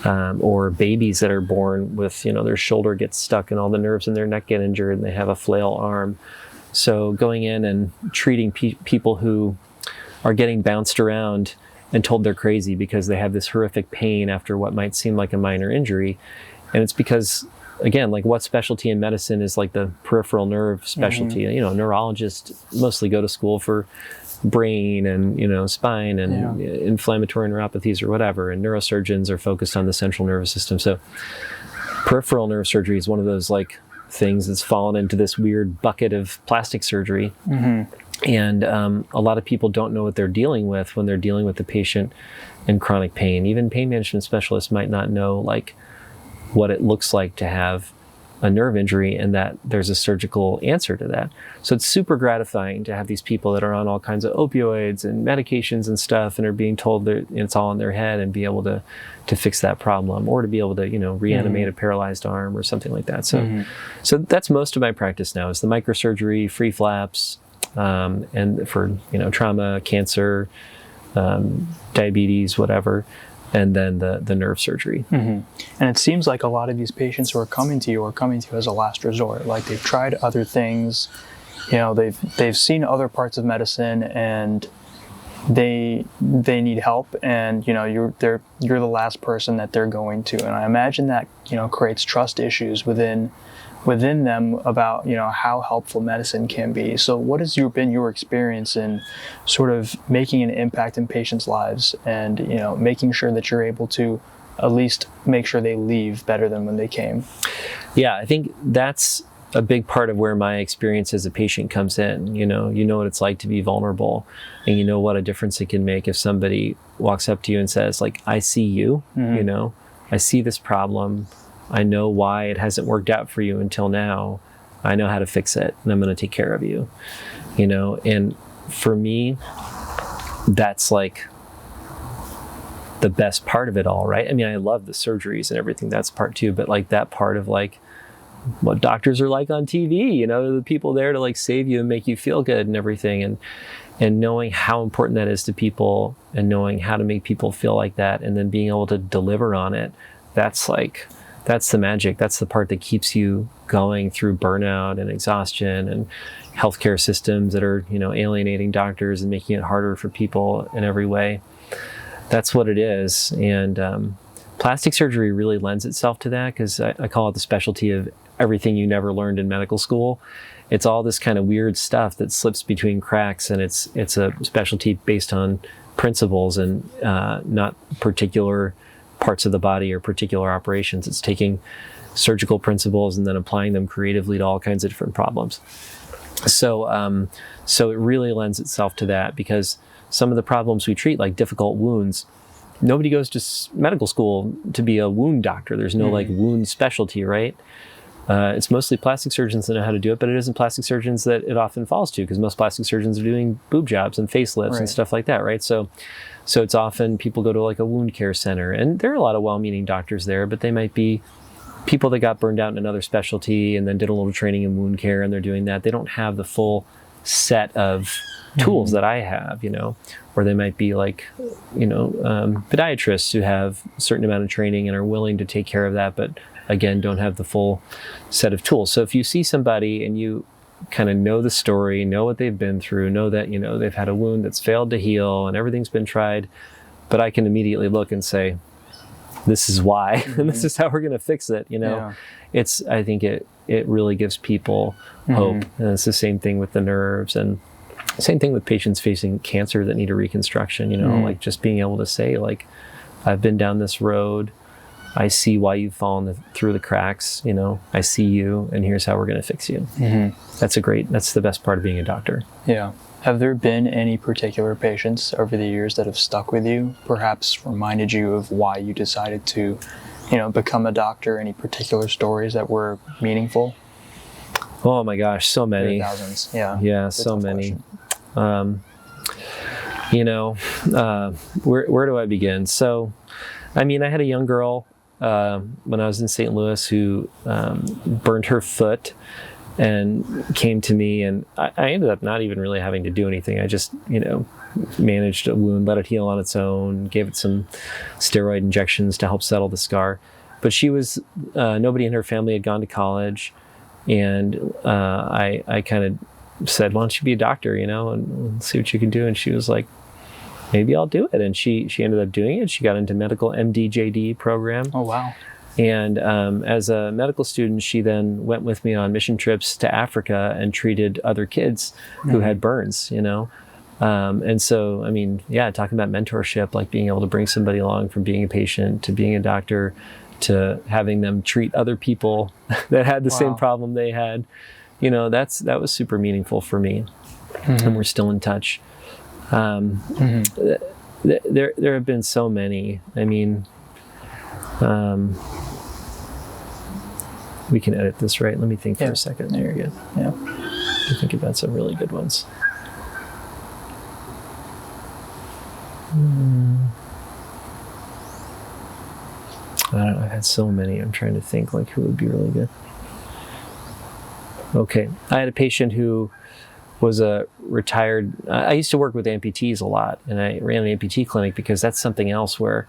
or babies that are born with, their shoulder gets stuck and all the nerves in their neck get injured and they have a flail arm. So going in and treating people who are getting bounced around and told they're crazy because they have this horrific pain after what might seem like a minor injury. And it's because, again, like what specialty in medicine is like the peripheral nerve specialty? Neurologists mostly go to school for brain and, spine and inflammatory neuropathies or whatever. And neurosurgeons are focused on the central nervous system. So peripheral nerve surgery is one of those like things that's fallen into this weird bucket of plastic surgery. And a lot of people don't know what they're dealing with when they're dealing with the patient in chronic pain. Even pain management specialists might not know like what it looks like to have a nerve injury and that there's a surgical answer to that. So it's super gratifying to have these people that are on all kinds of opioids and medications and stuff and are being told that it's all in their head and be able to fix that problem or to be able to, reanimate a paralyzed arm or something like that. So that's most of my practice now is the microsurgery, free flaps, and for, trauma, cancer, diabetes, whatever. And then the nerve surgery. And it seems like a lot of these patients who are coming to you as a last resort. Like they've tried other things, they've seen other parts of medicine and they need help and you're the last person that they're going to. And I imagine that creates trust issues within them about how helpful medicine can be. So what has been your experience in sort of making an impact in patients' lives and making sure that you're able to at least make sure they leave better than when they came? Yeah, I think that's a big part of where my experience as a patient comes in. You know what it's like to be vulnerable and you know what a difference it can make if somebody walks up to you and says like, I see you, I see this problem. I know why it hasn't worked out for you until now. I know how to fix it and I'm going to take care of you, and for me, that's like the best part of it all, right? I mean, I love the surgeries and everything. That's part too, but like that part of like what doctors are like on TV, the people there to like save you and make you feel good and everything. And knowing how important that is to people and knowing how to make people feel like that and then being able to deliver on it. That's the magic. That's the part that keeps you going through burnout and exhaustion and healthcare systems that are, alienating doctors and making it harder for people in every way. That's what it is. And plastic surgery really lends itself to that because I call it the specialty of everything you never learned in medical school. It's all this kind of weird stuff that slips between cracks, and it's a specialty based on principles and not particular parts of the body or particular operations. It's taking surgical principles and then applying them creatively to all kinds of different problems. So it really lends itself to that because some of the problems we treat, like difficult wounds, nobody goes to medical school to be a wound doctor. There's no like wound specialty, right? It's mostly plastic surgeons that know how to do it, but it isn't plastic surgeons that it often falls to because most plastic surgeons are doing boob jobs and facelifts and stuff like that, right? So it's often people go to like a wound care center, and there are a lot of well-meaning doctors there, but they might be people that got burned out in another specialty and then did a little training in wound care and they're doing that. They don't have the full set of tools that I have, you know, or they might be like, you know, podiatrists who have a certain amount of training and are willing to take care of that, but again, don't have the full set of tools. So if you see somebody and you kind of know the story, know what they've been through, know that, you know, they've had a wound that's failed to heal and everything's been tried, but I can immediately look and say, this is why, and this is how we're going to fix it. You know, I think it really gives people hope. And it's the same thing with the nerves, and same thing with patients facing cancer that need a reconstruction, you know, like just being able to say, like, I've been down this road. I see why you've fallen through the cracks. You know, I see you, and here's how we're going to fix you. That's the best part of being a doctor. Yeah. Have there been any particular patients over the years that have stuck with you, perhaps reminded you of why you decided to, you know, become a doctor? Any particular stories that were meaningful? Oh my gosh, so many. Thousands. Yeah. Yeah, so many. You know, where do I begin? So, I mean, I had a young girl when I was in St. Louis who burned her foot and came to me, and I ended up not even really having to do anything. I just, you know, managed a wound, let it heal on its own, gave it some steroid injections to help settle the scar. But she was, nobody in her family had gone to college, and I kind of said, why don't you be a doctor, you know, and see what you can do. And she was like, maybe I'll do it. And she ended up doing it. She got into medical MD-JD program. Oh, wow. And as a medical student, she then went with me on mission trips to Africa and treated other kids who had burns, you know. And so, I mean, yeah, talking about mentorship, like being able to bring somebody along from being a patient to being a doctor to having them treat other people that had the same problem they had, you know, that was super meaningful for me. And we're still in touch. There have been so many. I mean, we can edit this, right? Let me think for a second. There you go. Yeah. I think about some really good ones. I don't know. I've had so many. I'm trying to think like who would be really good. Okay. I had a patient who was a retired, I used to work with amputees a lot, and I ran an amputee clinic because that's something else where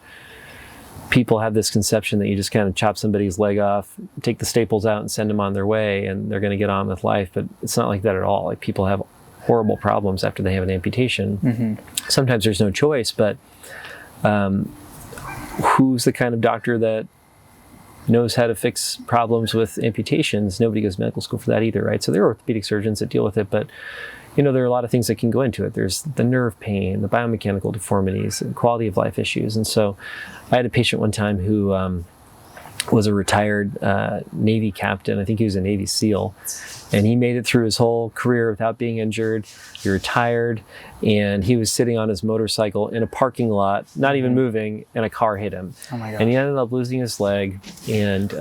people have this conception that you just kind of chop somebody's leg off, take the staples out and send them on their way and they're going to get on with life. But it's not like that at all. Like, people have horrible problems after they have an amputation. Sometimes there's no choice, but who's the kind of doctor that knows how to fix problems with amputations? Nobody goes to medical school for that either, right? So there are orthopedic surgeons that deal with it, but you know, there are a lot of things that can go into it. There's the nerve pain, the biomechanical deformities, and quality of life issues. And so I had a patient one time who was a retired Navy captain. I think he was a Navy SEAL. And he made it through his whole career without being injured. He retired, and he was sitting on his motorcycle in a parking lot, not even moving, and a car hit him. Oh my gosh. And he ended up losing his leg. And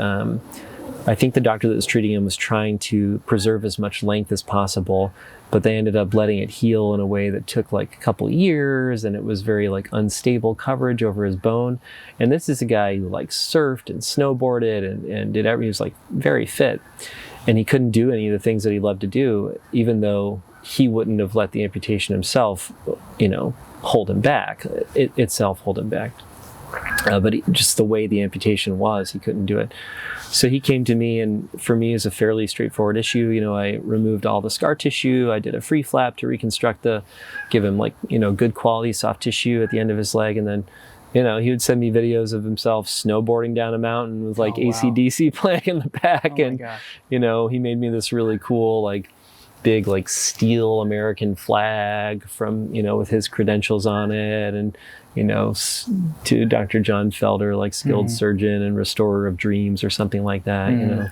I think the doctor that was treating him was trying to preserve as much length as possible, but they ended up letting it heal in a way that took like a couple years, and it was very like unstable coverage over his bone. And this is a guy who like surfed and snowboarded and did everything. He was like very fit, and he couldn't do any of the things that he loved to do, even though he wouldn't have let the amputation himself, you know, hold him back, itself hold him back. But just the way the amputation was, he couldn't do it. So he came to me, and for me, it's a fairly straightforward issue. You know, I removed all the scar tissue. I did a free flap to reconstruct give him like, you know, good quality soft tissue at the end of his leg. And then, you know, he would send me videos of himself snowboarding down a mountain with like AC/DC playing in the back. And, you know, he made me this really cool, like, big like steel American flag from, you know, with his credentials on it, and, you know, to Dr. John Felder, like skilled surgeon and restorer of dreams or something like that. You know,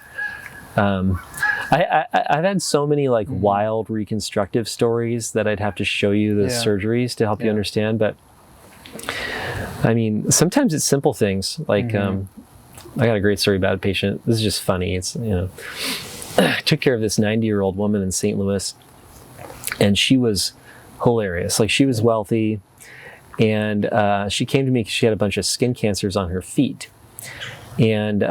I've had so many like wild reconstructive stories that I'd have to show you the surgeries to help you understand. But I mean, sometimes it's simple things like I got a great story about a patient. This is just funny. It's, you know, I took care of this 90-year-old woman in St. Louis, and she was hilarious. Like, she was wealthy, and she came to me because she had a bunch of skin cancers on her feet. And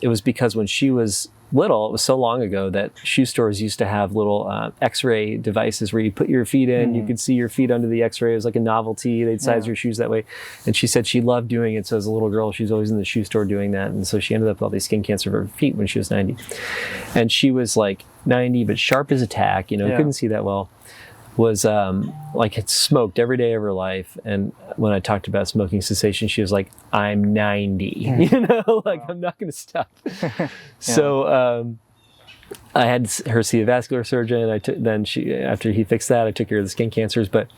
it was because when she was little, it was so long ago that shoe stores used to have little x-ray devices where you put your feet in, you could see your feet under the x-ray. It was like a novelty. They'd size your shoes that way. And she said she loved doing it. So as a little girl, she was always in the shoe store doing that. And so she ended up with all these skin cancer of her feet when she was 90. And she was like 90, but sharp as a tack, you know, couldn't see that well. Was like had smoked every day of her life. And when I talked about smoking cessation, she was like, I'm 90, you know, like I'm not going to stop. So I had her see a vascular surgeon. After he fixed that, I took care of the skin cancers. But,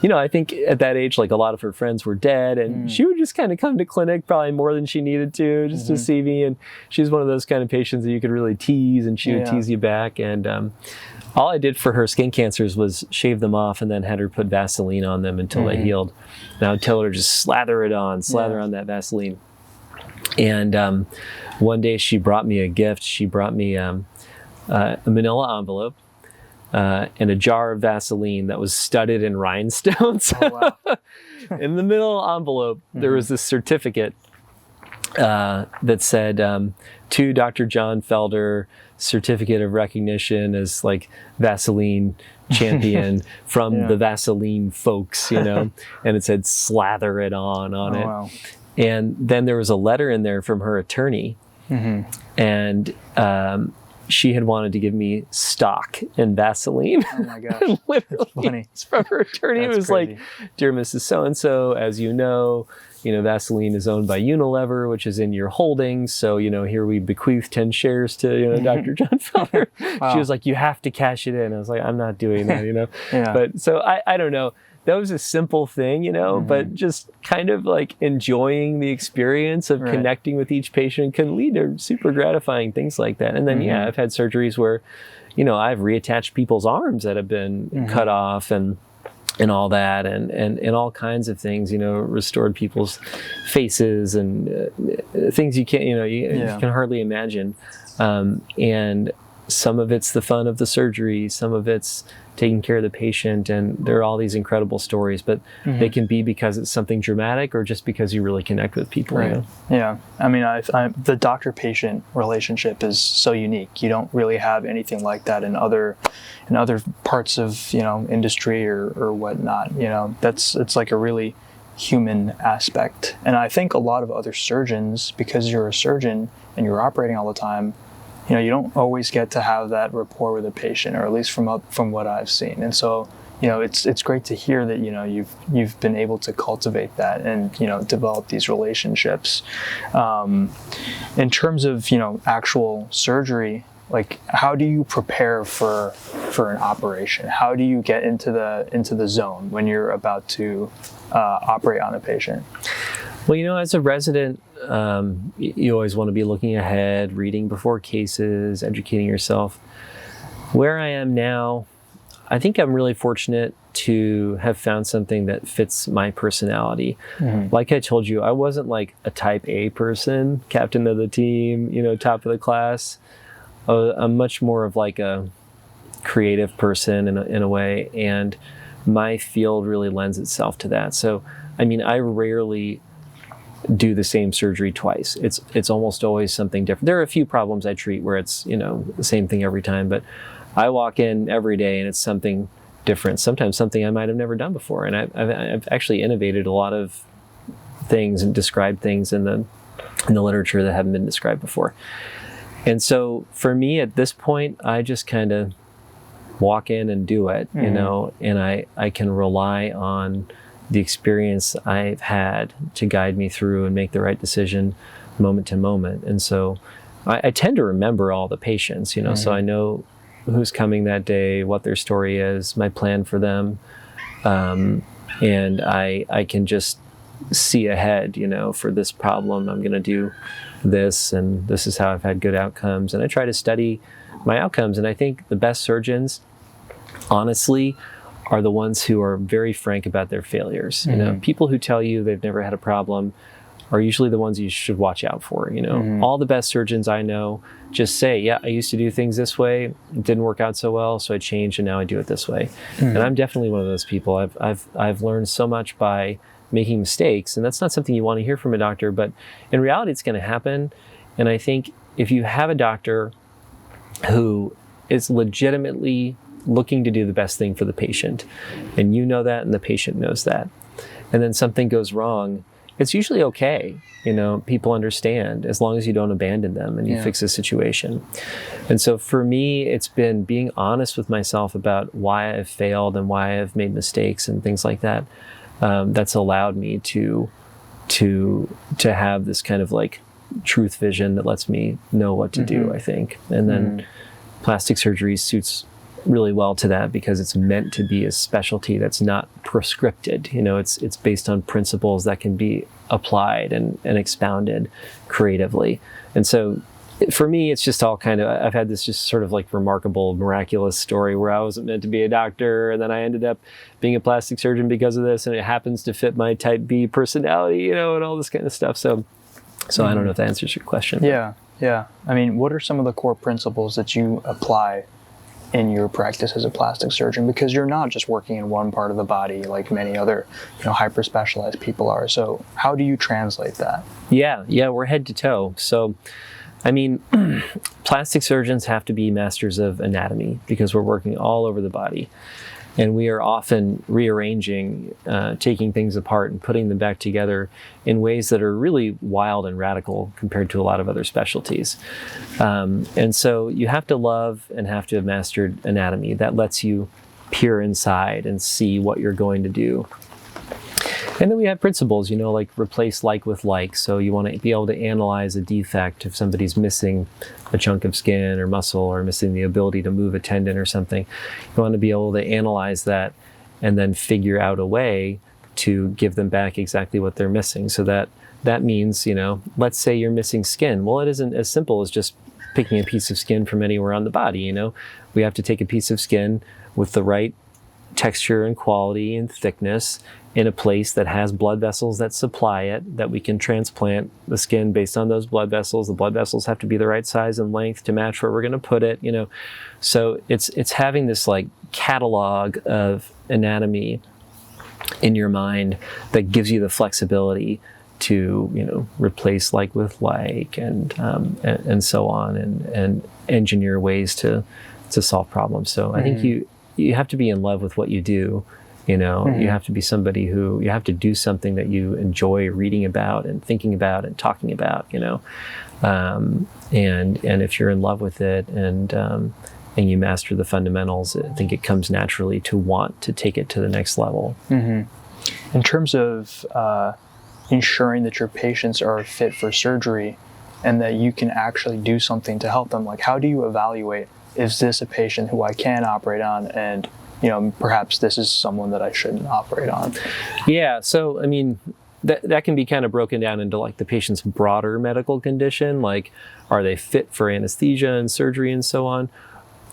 you know, I think at that age, like a lot of her friends were dead, and she would just kind of come to clinic probably more than she needed to, just to see me. And she's one of those kind of patients that you could really tease, and she would tease you back. And all I did for her skin cancers was shave them off and then had her put Vaseline on them until they healed. And I would tell her to just slather on that Vaseline. And one day she brought me a gift. She brought me a manila envelope and a jar of Vaseline that was studded in rhinestones. Oh, wow. In the middle envelope, there was this certificate that said, to Dr. John Felder, certificate of recognition as like Vaseline champion from the Vaseline folks, you know, and it said slather it on it. Wow. And then there was a letter in there from her attorney, and she had wanted to give me stock in Vaseline. Oh my gosh. Literally, funny. it's from her attorney. That's It was crazy. like, dear Mrs. So-and-so, as you know, Vaseline is owned by Unilever, which is in your holdings. So, here we bequeath 10 shares to, Dr. John Felder. Wow. She was like, you have to cash it in. I was like, I'm not doing that, Yeah. But so I don't know. That was a simple thing, but just kind of like enjoying the experience of connecting with each patient can lead to super gratifying things like that. And then, I've had surgeries where, I've reattached people's arms that have been cut off and all that, and all kinds of things, restored people's faces and things you can't, you can hardly imagine. And some of it's the fun of the surgery, some of it's taking care of the patient, and there are all these incredible stories, but they can be because it's something dramatic or just because you really connect with people. Right. Yeah. I mean, the doctor-patient relationship is so unique. You don't really have anything like that in other parts of, industry or whatnot. It's like a really human aspect. And I think a lot of other surgeons, because you're a surgeon and you're operating all the time, you don't always get to have that rapport with a patient, or at least from what I've seen. And so, it's great to hear that, you've been able to cultivate that and, develop these relationships. In terms of, actual surgery, like, how do you prepare for an operation? How do you get into the zone when you're about to operate on a patient? Well, as a resident, you always want to be looking ahead, reading before cases, educating yourself. Where I am now, I think I'm really fortunate to have found something that fits my personality. Like I told you, I wasn't like a type A person, captain of the team, top of the class. I'm much more of like a creative person in a way, and my field really lends itself to that. So, I mean, I rarely do the same surgery twice. It's almost always something different. There are a few problems I treat where it's, the same thing every time, but I walk in every day and it's something different, sometimes something I might have never done before. And I've actually innovated a lot of things and described things in the literature that haven't been described before. And so for me at this point, I just kind of walk in and do it, and I can rely on the experience I've had to guide me through and make the right decision moment to moment. And so I tend to remember all the patients, so I know who's coming that day, what their story is, my plan for them. And I can just see ahead, for this problem, I'm going to do this, and this is how I've had good outcomes. And I try to study my outcomes. And I think the best surgeons, honestly, are the ones who are very frank about their failures. People who tell you they've never had a problem are usually the ones you should watch out for. All the best surgeons I know just say, yeah, I used to do things this way, it didn't work out so well, so I changed and now I do it this way. And I'm definitely one of those people. I've learned so much by making mistakes, and that's not something you want to hear from a doctor, but in reality it's going to happen. And I think if you have a doctor who is legitimately looking to do the best thing for the patient. And you know that, and the patient knows that. And then something goes wrong, it's usually okay. People understand as long as you don't abandon them and you fix the situation. And so for me, it's been being honest with myself about why I've failed and why I've made mistakes and things like that. That's allowed me to have this kind of like truth vision that lets me know what to do, I think. And then plastic surgery suits really well to that because it's meant to be a specialty that's not prescripted. It's based on principles that can be applied and expounded creatively. And so for me, it's just all kind of, I've had this just sort of like remarkable, miraculous story where I wasn't meant to be a doctor, and then I ended up being a plastic surgeon because of this, and it happens to fit my type B personality, and all this kind of stuff. So I don't know if that answers your question. Yeah. I mean, what are some of the core principles that you apply in your practice as a plastic surgeon? Because you're not just working in one part of the body like many other, hyper specialized people are. So how do you translate that? Yeah, we're head to toe. So, I mean, plastic surgeons have to be masters of anatomy because we're working all over the body. And we are often rearranging, taking things apart and putting them back together in ways that are really wild and radical compared to a lot of other specialties. And so you have to love and have to have mastered anatomy. That lets you peer inside and see what you're going to do. And then we have principles, like replace like with like. So you want to be able to analyze a defect if somebody's missing a chunk of skin or muscle or missing the ability to move a tendon or something. You want to be able to analyze that and then figure out a way to give them back exactly what they're missing. So that means, let's say you're missing skin. Well, it isn't as simple as just picking a piece of skin from anywhere on the body. We have to take a piece of skin with the right texture and quality and thickness in a place that has blood vessels that supply it, that we can transplant the skin based on those blood vessels. The blood vessels have to be the right size and length to match where we're going to put it, So it's having this like catalog of anatomy in your mind that gives you the flexibility to, replace like with like and so on and engineer ways to solve problems. So I think you have to be in love with what you do. You have to be somebody who, you have to do something that you enjoy reading about and thinking about and talking about, and if you're in love with it and you master the fundamentals, I think it comes naturally to want to take it to the next level. In terms of ensuring that your patients are fit for surgery and that you can actually do something to help them, like how do you evaluate, is this a patient who I can operate on, and perhaps this is someone that I shouldn't operate on? Yeah, so I mean, that can be kind of broken down into like the patient's broader medical condition, like are they fit for anesthesia and surgery and so on?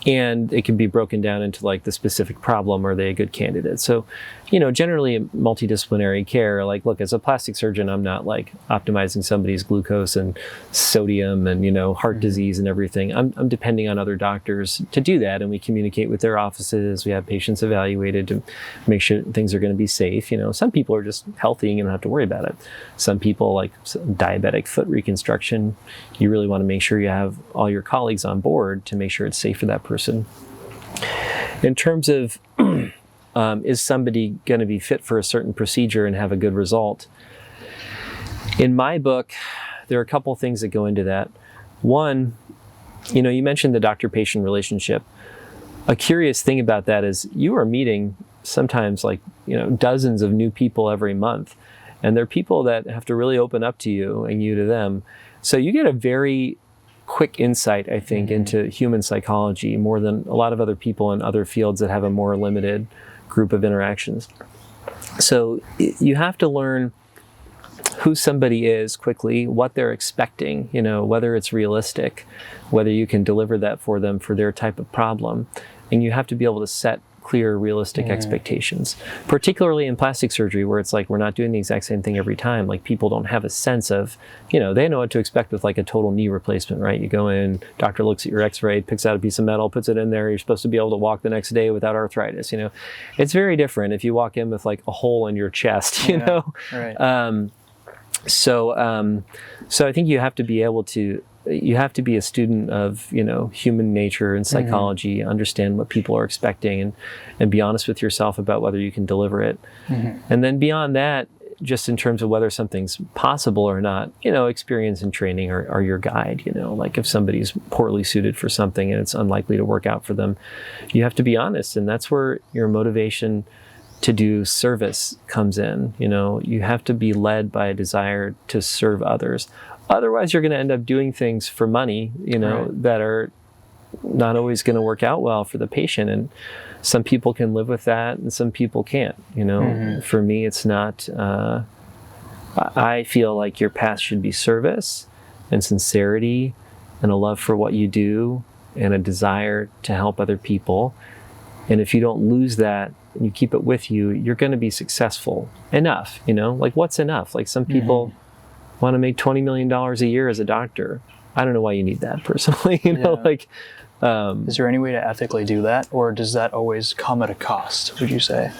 And it can be broken down into like the specific problem. Are they a good candidate? So, generally multidisciplinary care, like, look, as a plastic surgeon, I'm not like optimizing somebody's glucose and sodium and, heart disease and everything. I'm depending on other doctors to do that. And we communicate with their offices. We have patients evaluated to make sure things are going to be safe. Some people are just healthy and you don't have to worry about it. Some people, like diabetic foot reconstruction, you really want to make sure you have all your colleagues on board to make sure it's safe for that person. In terms of is somebody going to be fit for a certain procedure and have a good result? In my book, there are a couple things that go into that. One, you mentioned the doctor-patient relationship. A curious thing about that is you are meeting sometimes like, dozens of new people every month. And they're people that have to really open up to you and you to them. So you get a very quick insight, I think, into human psychology more than a lot of other people in other fields that have a more limited group of interactions. So you have to learn who somebody is quickly, what they're expecting, whether it's realistic, whether you can deliver that for them for their type of problem. And you have to be able to set clear, realistic expectations, particularly in plastic surgery where it's like we're not doing the exact same thing every time. Like people don't have a sense of, they know what to expect with like a total knee replacement, right? You go in, doctor looks at your x-ray, picks out a piece of metal, puts it in there. You're supposed to be able to walk the next day without arthritis. It's very different if you walk in with like a hole in your chest, Right. So I think you have to be able to, you have to be a student of, human nature and psychology, understand what people are expecting, and be honest with yourself about whether you can deliver it. And then beyond that, just in terms of whether something's possible or not, experience and training are your guide. Like if somebody's poorly suited for something and it's unlikely to work out for them, you have to be honest. And that's where your motivation to do service comes in. You have to be led by a desire to serve others. Otherwise, you're going to end up doing things for money, that are not always going to work out well for the patient. And some people can live with that and some people can't. For me, it's not, I feel like your path should be service and sincerity and a love for what you do and a desire to help other people. And if you don't lose that and you keep it with you, you're going to be successful enough. Like what's enough? Like some people want to make $20 million a year as a doctor. I don't know why you need that personally. Is there any way to ethically do that, or does that always come at a cost, would you say?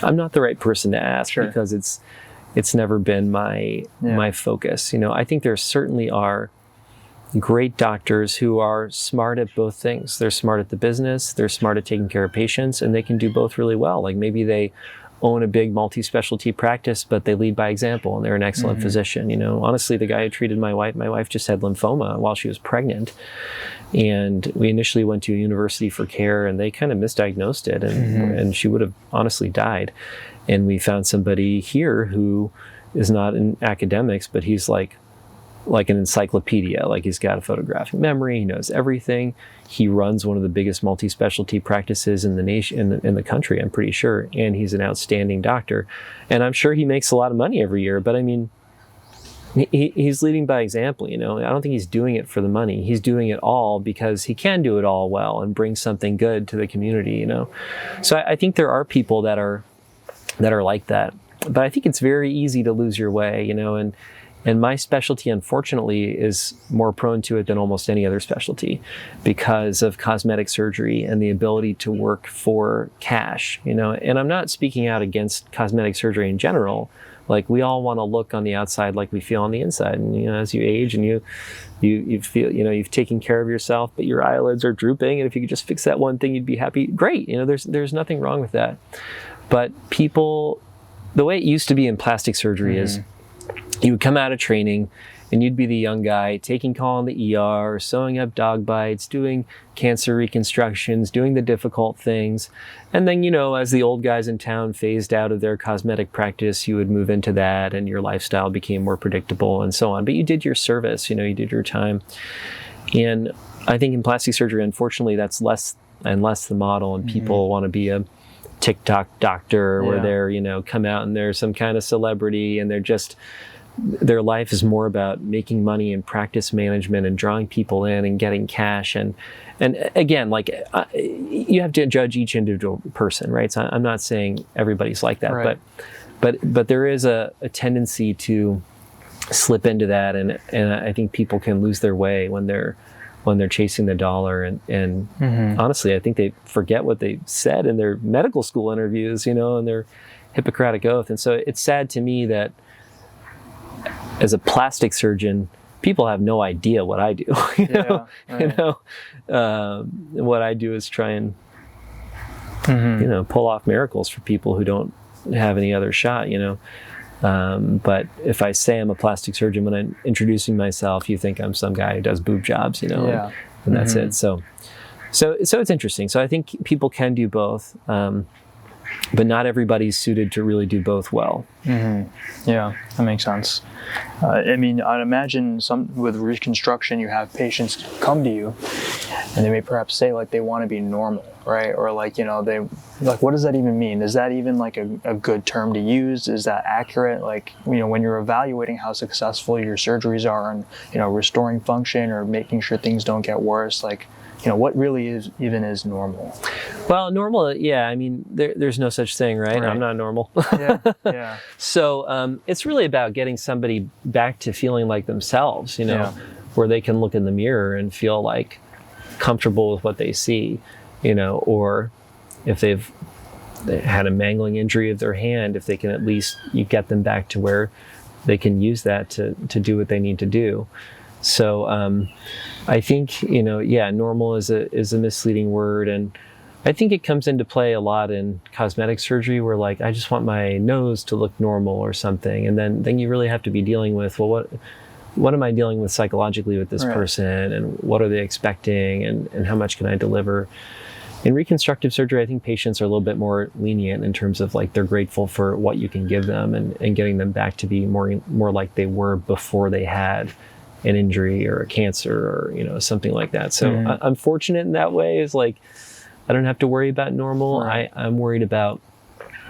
I'm not the right person to ask because it's never been my focus. I think there certainly are great doctors who are smart at both things. They're smart at the business, they're smart at taking care of patients, and they can do both really well. Like maybe they own a big multi-specialty practice, but they lead by example and they're an excellent physician. Honestly, the guy who treated my wife just had lymphoma while she was pregnant. And we initially went to a university for care and they kind of misdiagnosed it and she would have honestly died. And we found somebody here who is not in academics, but he's like an encyclopedia. Like he's got a photographic memory, he knows everything. He runs one of the biggest multi-specialty practices in the nation, in the country, I'm pretty sure. And he's an outstanding doctor. And I'm sure he makes a lot of money every year, but I mean, he's leading by example. I don't think he's doing it for the money. He's doing it all because he can do it all well and bring something good to the community, So I think there are people that are like that, but I think it's very easy to lose your way, and my specialty, unfortunately, is more prone to it than almost any other specialty because of cosmetic surgery and the ability to work for cash, And I'm not speaking out against cosmetic surgery in general. Like we all want to look on the outside like we feel on the inside. And, as you age and you feel, you've taken care of yourself, but your eyelids are drooping. And if you could just fix that one thing, you'd be happy. Great. there's nothing wrong with that. But people, the way it used to be in plastic surgery is, you would come out of training and you'd be the young guy taking call in the ER, sewing up dog bites, doing cancer reconstructions, doing the difficult things. And then, as the old guys in town phased out of their cosmetic practice, you would move into that and your lifestyle became more predictable and so on. But you did your service, you did your time. And I think in plastic surgery, unfortunately, that's less and less the model, and people want to be a TikTok doctor where they're, come out and they're some kind of celebrity and their life is more about making money and practice management and drawing people in and getting cash. And again, you have to judge each individual person, right? So I'm not saying everybody's like that, right. but there is a tendency to slip into that. And I think people can lose their way when they're chasing the dollar. And honestly, I think they forget what they said in their medical school interviews, and their Hippocratic Oath. And so it's sad to me that as a plastic surgeon, people have no idea what I do. What I do is try and pull off miracles for people who don't have any other shot. But if I say I'm a plastic surgeon when I'm introducing myself, you think I'm some guy who does boob jobs, and that's it. So it's interesting. So I think people can do both, but not everybody's suited to really do both well. Yeah, that makes sense. I'd imagine with reconstruction, you have patients come to you and they may perhaps say they want to be normal, right? Or what does that even mean? Is that even a good term to use? Is that accurate? When you're evaluating how successful your surgeries are and, restoring function or making sure things don't get worse, what really is normal? Well, normal, there's no such thing, right? I'm not normal. Yeah. So it's really about getting somebody back to feeling like themselves, where they can look in the mirror and feel comfortable with what they see, or if they've they had a mangling injury of their hand, if they can at least you get them back to where they can use that to do what they need to do. So I think, normal is a misleading word, and I think it comes into play a lot in cosmetic surgery, where like, I just want my nose to look normal or something, and then you really have to be dealing with, well, what am I dealing with psychologically with this person, and what are they expecting, and how much can I deliver? In reconstructive surgery, I think patients are a little bit more lenient in terms of like, they're grateful for what you can give them, and getting them back to be more like they were before they had an injury or a cancer or, something like that. So I'm fortunate in that way. Is like, I don't have to worry about normal. Right. I'm worried about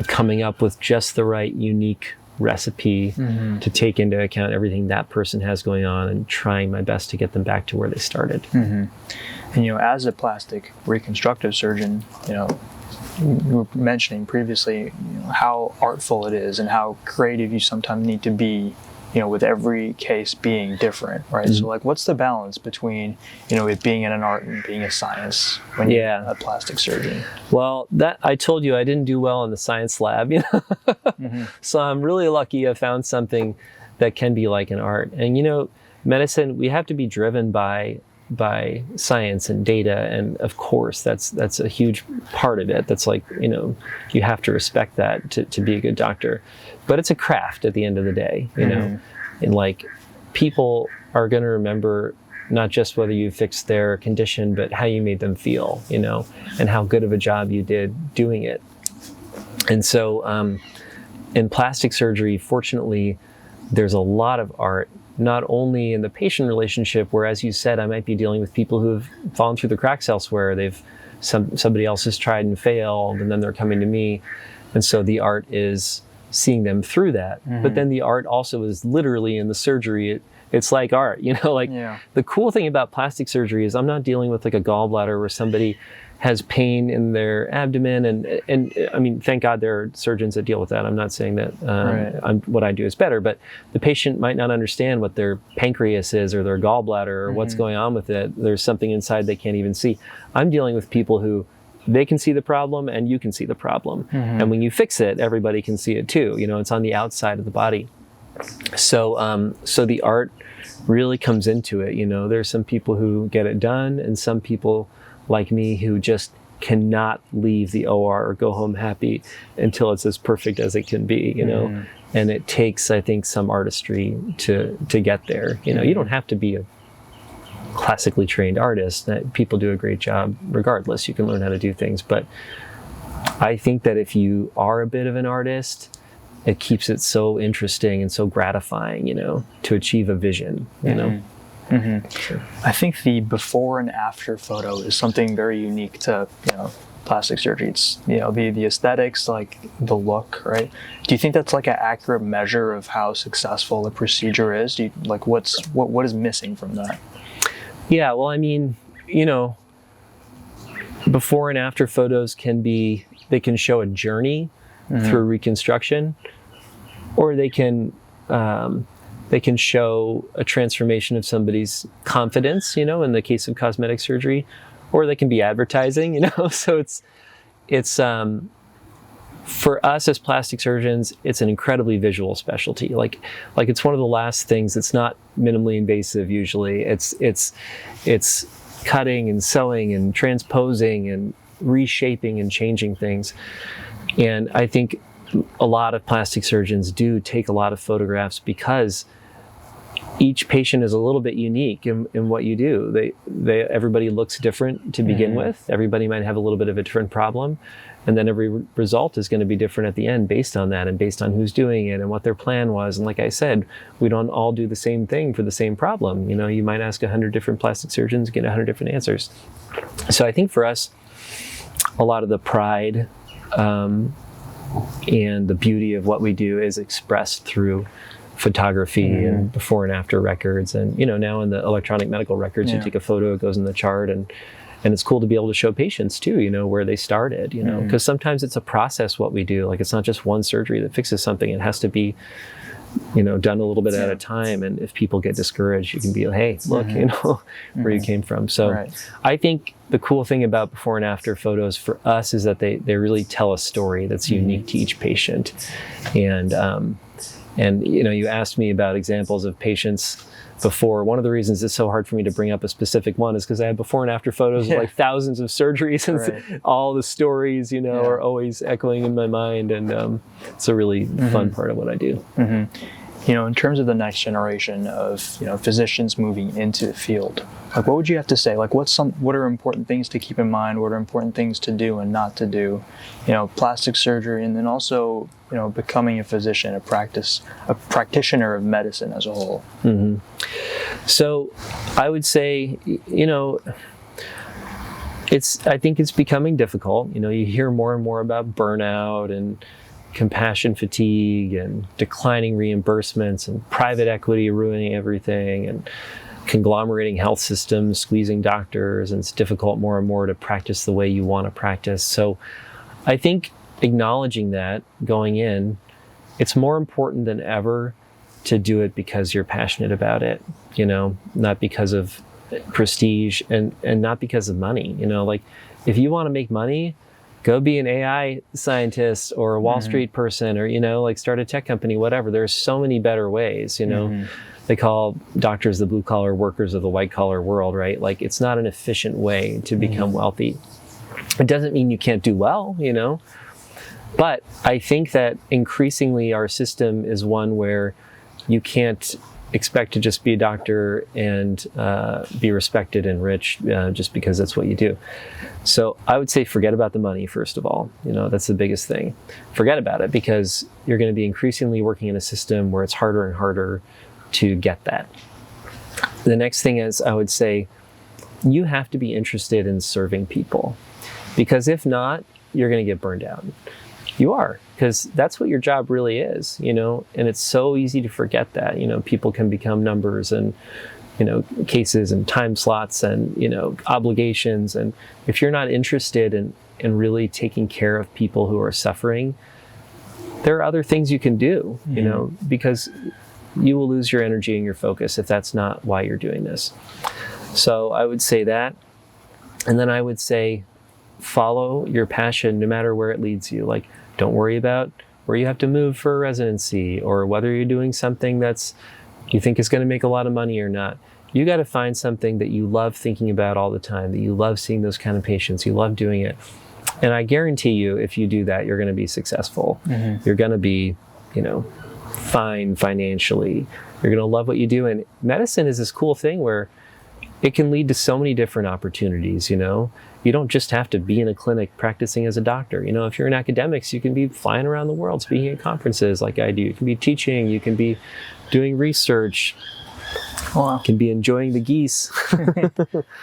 coming up with just the right unique recipe to take into account everything that person has going on, and trying my best to get them back to where they started. And as a plastic reconstructive surgeon, you were mentioning previously how artful it is and how creative you sometimes need to be, with every case being different, right? So like, what's the balance between, it being in an art and being a science when you're a plastic surgeon? Well, that I told you I didn't do well in the science lab, So I'm really lucky I found something that can be like an art. And medicine, we have to be driven by science and data, and of course that's a huge part of it. That's like, you have to respect that to be a good doctor, but it's a craft at the end of the day, and like, people are going to remember not just whether you fixed their condition, but how you made them feel, and how good of a job you did doing it. And so in plastic surgery, fortunately, there's a lot of art, not only in the patient relationship, where, as you said, I might be dealing with people who've fallen through the cracks elsewhere. Somebody else has tried and failed, and then they're coming to me. And so the art is seeing them through that. But then the art also is literally in the surgery. It's like art, The cool thing about plastic surgery is I'm not dealing with like a gallbladder where somebody has pain in their abdomen, and I mean, thank God there are surgeons that deal with that. I'm not saying that what I do is better, but the patient might not understand what their pancreas is or their gallbladder or what's going on with it. There's something inside they can't even see. I'm dealing with people who, they can see the problem and you can see the problem. And when you fix it, everybody can see it too. It's on the outside of the body. So the art really comes into it. There's some people who get it done, and some people like me who just cannot leave the OR or go home happy until it's as perfect as it can be, and it takes, I think, some artistry to get there. You don't have to be a classically trained artist. People do a great job regardless. You can learn how to do things, but I think that if you are a bit of an artist, it keeps it so interesting and so gratifying, to achieve a vision, Sure. I think the before and after photo is something very unique to plastic surgery. It's the aesthetics, like the look, right? Do you think that's like an accurate measure of how successful the procedure is? Do you, like, what is missing from that? Yeah, well, I mean, before and after photos they can show a journey through reconstruction, or they can show a transformation of somebody's confidence, in the case of cosmetic surgery, or they can be advertising, So it's for us as plastic surgeons, it's an incredibly visual specialty. Like it's one of the last things. It's not minimally invasive usually. It's cutting and sewing and transposing and reshaping and changing things. And I think a lot of plastic surgeons do take a lot of photographs because each patient is a little bit unique in what you do. Everybody looks different to begin with. Everybody might have a little bit of a different problem. And then every result is going to be different at the end based on that and based on who's doing it and what their plan was. And like I said, we don't all do the same thing for the same problem. You might ask 100 different plastic surgeons, get 100 different answers. So I think for us, a lot of the pride and the beauty of what we do is expressed through photography and before and after records. And, now in the electronic medical records, you take a photo, it goes in the chart, and it's cool to be able to show patients too, where they started, because sometimes it's a process what we do. Like, it's not just one surgery that fixes something. It has to be done a little bit at a time. And if people get discouraged, you can be like, hey, look, where you came from. So I think the cool thing about before and after photos for us is that they really tell a story that's unique to each patient. And you asked me about examples of patients before. One of the reasons it's so hard for me to bring up a specific one is because I have before and after photos of like thousands of surgeries, and all the stories, are always echoing in my mind. And it's a really fun part of what I do. In terms of the next generation of, physicians moving into the field, like what would you have to say? Like what are important things to keep in mind? What are important things to do and not to do? Plastic surgery, and then also, becoming a physician, a practitioner of medicine as a whole. So I would say, I think it's becoming difficult. You hear more and more about burnout and compassion fatigue and declining reimbursements and private equity ruining everything and conglomerating health systems, squeezing doctors, and it's difficult more and more to practice the way you want to practice. So I think acknowledging that going in, it's more important than ever to do it because you're passionate about it, not because of prestige and not because of money. Like if you want to make money, go be an AI scientist or a Wall Street person, or, start a tech company, whatever. There's so many better ways, They call doctors the blue collar workers of the white collar world, right? Like it's not an efficient way to become wealthy. It doesn't mean you can't do well, but I think that increasingly our system is one where you can't expect to just be a doctor and be respected and rich just because that's what you do. So I would say forget about the money, first of all. That's the biggest thing. Forget about it, because you're going to be increasingly working in a system where it's harder and harder to get that. The next thing is, I would say, you have to be interested in serving people, because if not, you're going to get burned out. You are, because that's what your job really is, and it's so easy to forget that. People can become numbers and, cases and time slots and, obligations. And if you're not interested in really taking care of people who are suffering, there are other things you can do, because you will lose your energy and your focus if that's not why you're doing this. So I would say that. And then I would say, follow your passion no matter where it leads you. Like, don't worry about where you have to move for a residency or whether you're doing something that's you think is going to make a lot of money or not. You got to find something that you love thinking about all the time, that you love seeing those kind of patients, you love doing it. And I guarantee you, if you do that, you're going to be successful. You're going to be, fine financially. You're going to love what you do. And medicine is this cool thing where it can lead to so many different opportunities, You don't just have to be in a clinic practicing as a doctor. If you're in academics, you can be flying around the world, speaking at conferences like I do. You can be teaching, you can be doing research. Wow. You can be enjoying the geese.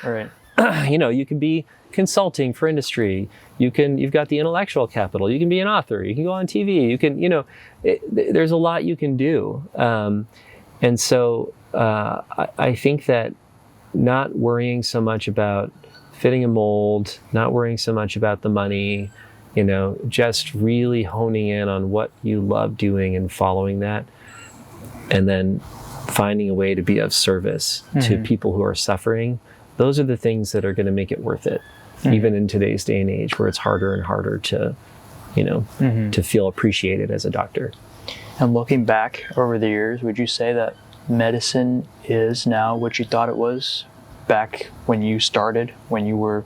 Right. You can be consulting for industry. You've got the intellectual capital. You can be an author. You can go on TV. You can, there's a lot you can do. And so I think that not worrying so much about fitting a mold, not worrying so much about the money, just really honing in on what you love doing and following that, and then finding a way to be of service to people who are suffering. Those are the things that are going to make it worth it, even in today's day and age where it's harder and harder to, to feel appreciated as a doctor. And looking back over the years, would you say that medicine is now what you thought it was back when you started, when you were,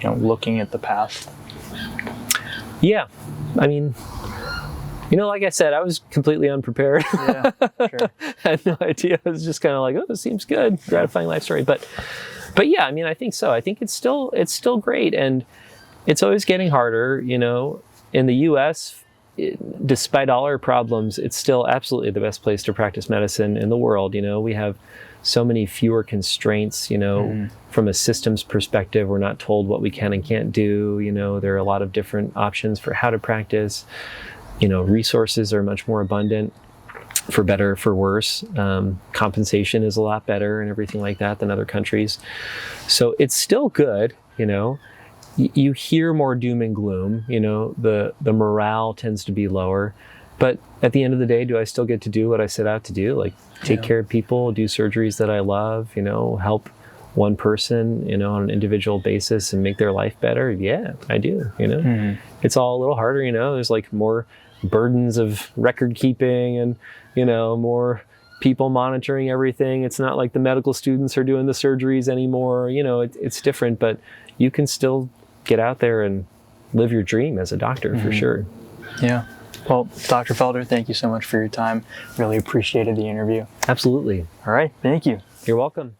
looking at the path? Yeah. I mean, like I said, I was completely unprepared. Yeah, sure. I had no idea. I was just kind of like, oh, this seems good. Gratifying life story. But yeah, I mean, I think so. I think it's still great. And it's always getting harder, in the US, despite all our problems, it's still absolutely the best place to practice medicine in the world. We have so many fewer constraints, from a systems perspective. We're not told what we can and can't do. There are a lot of different options for how to practice. Resources are much more abundant, for better, for worse. Compensation is a lot better and everything like that than other countries. So it's still good, You hear more doom and gloom, the morale tends to be lower, But at the end of the day, do I still get to do what I set out to do? Like take care of people, do surgeries that I love, help one person, on an individual basis and make their life better? Yeah, I do, It's all a little harder, there's like more burdens of record keeping and, more people monitoring everything. It's not like the medical students are doing the surgeries anymore. It's different, but you can still get out there and live your dream as a doctor for sure. Yeah. Well, Dr. Felder, thank you so much for your time. Really appreciated the interview. Absolutely. All right. Thank you. You're welcome.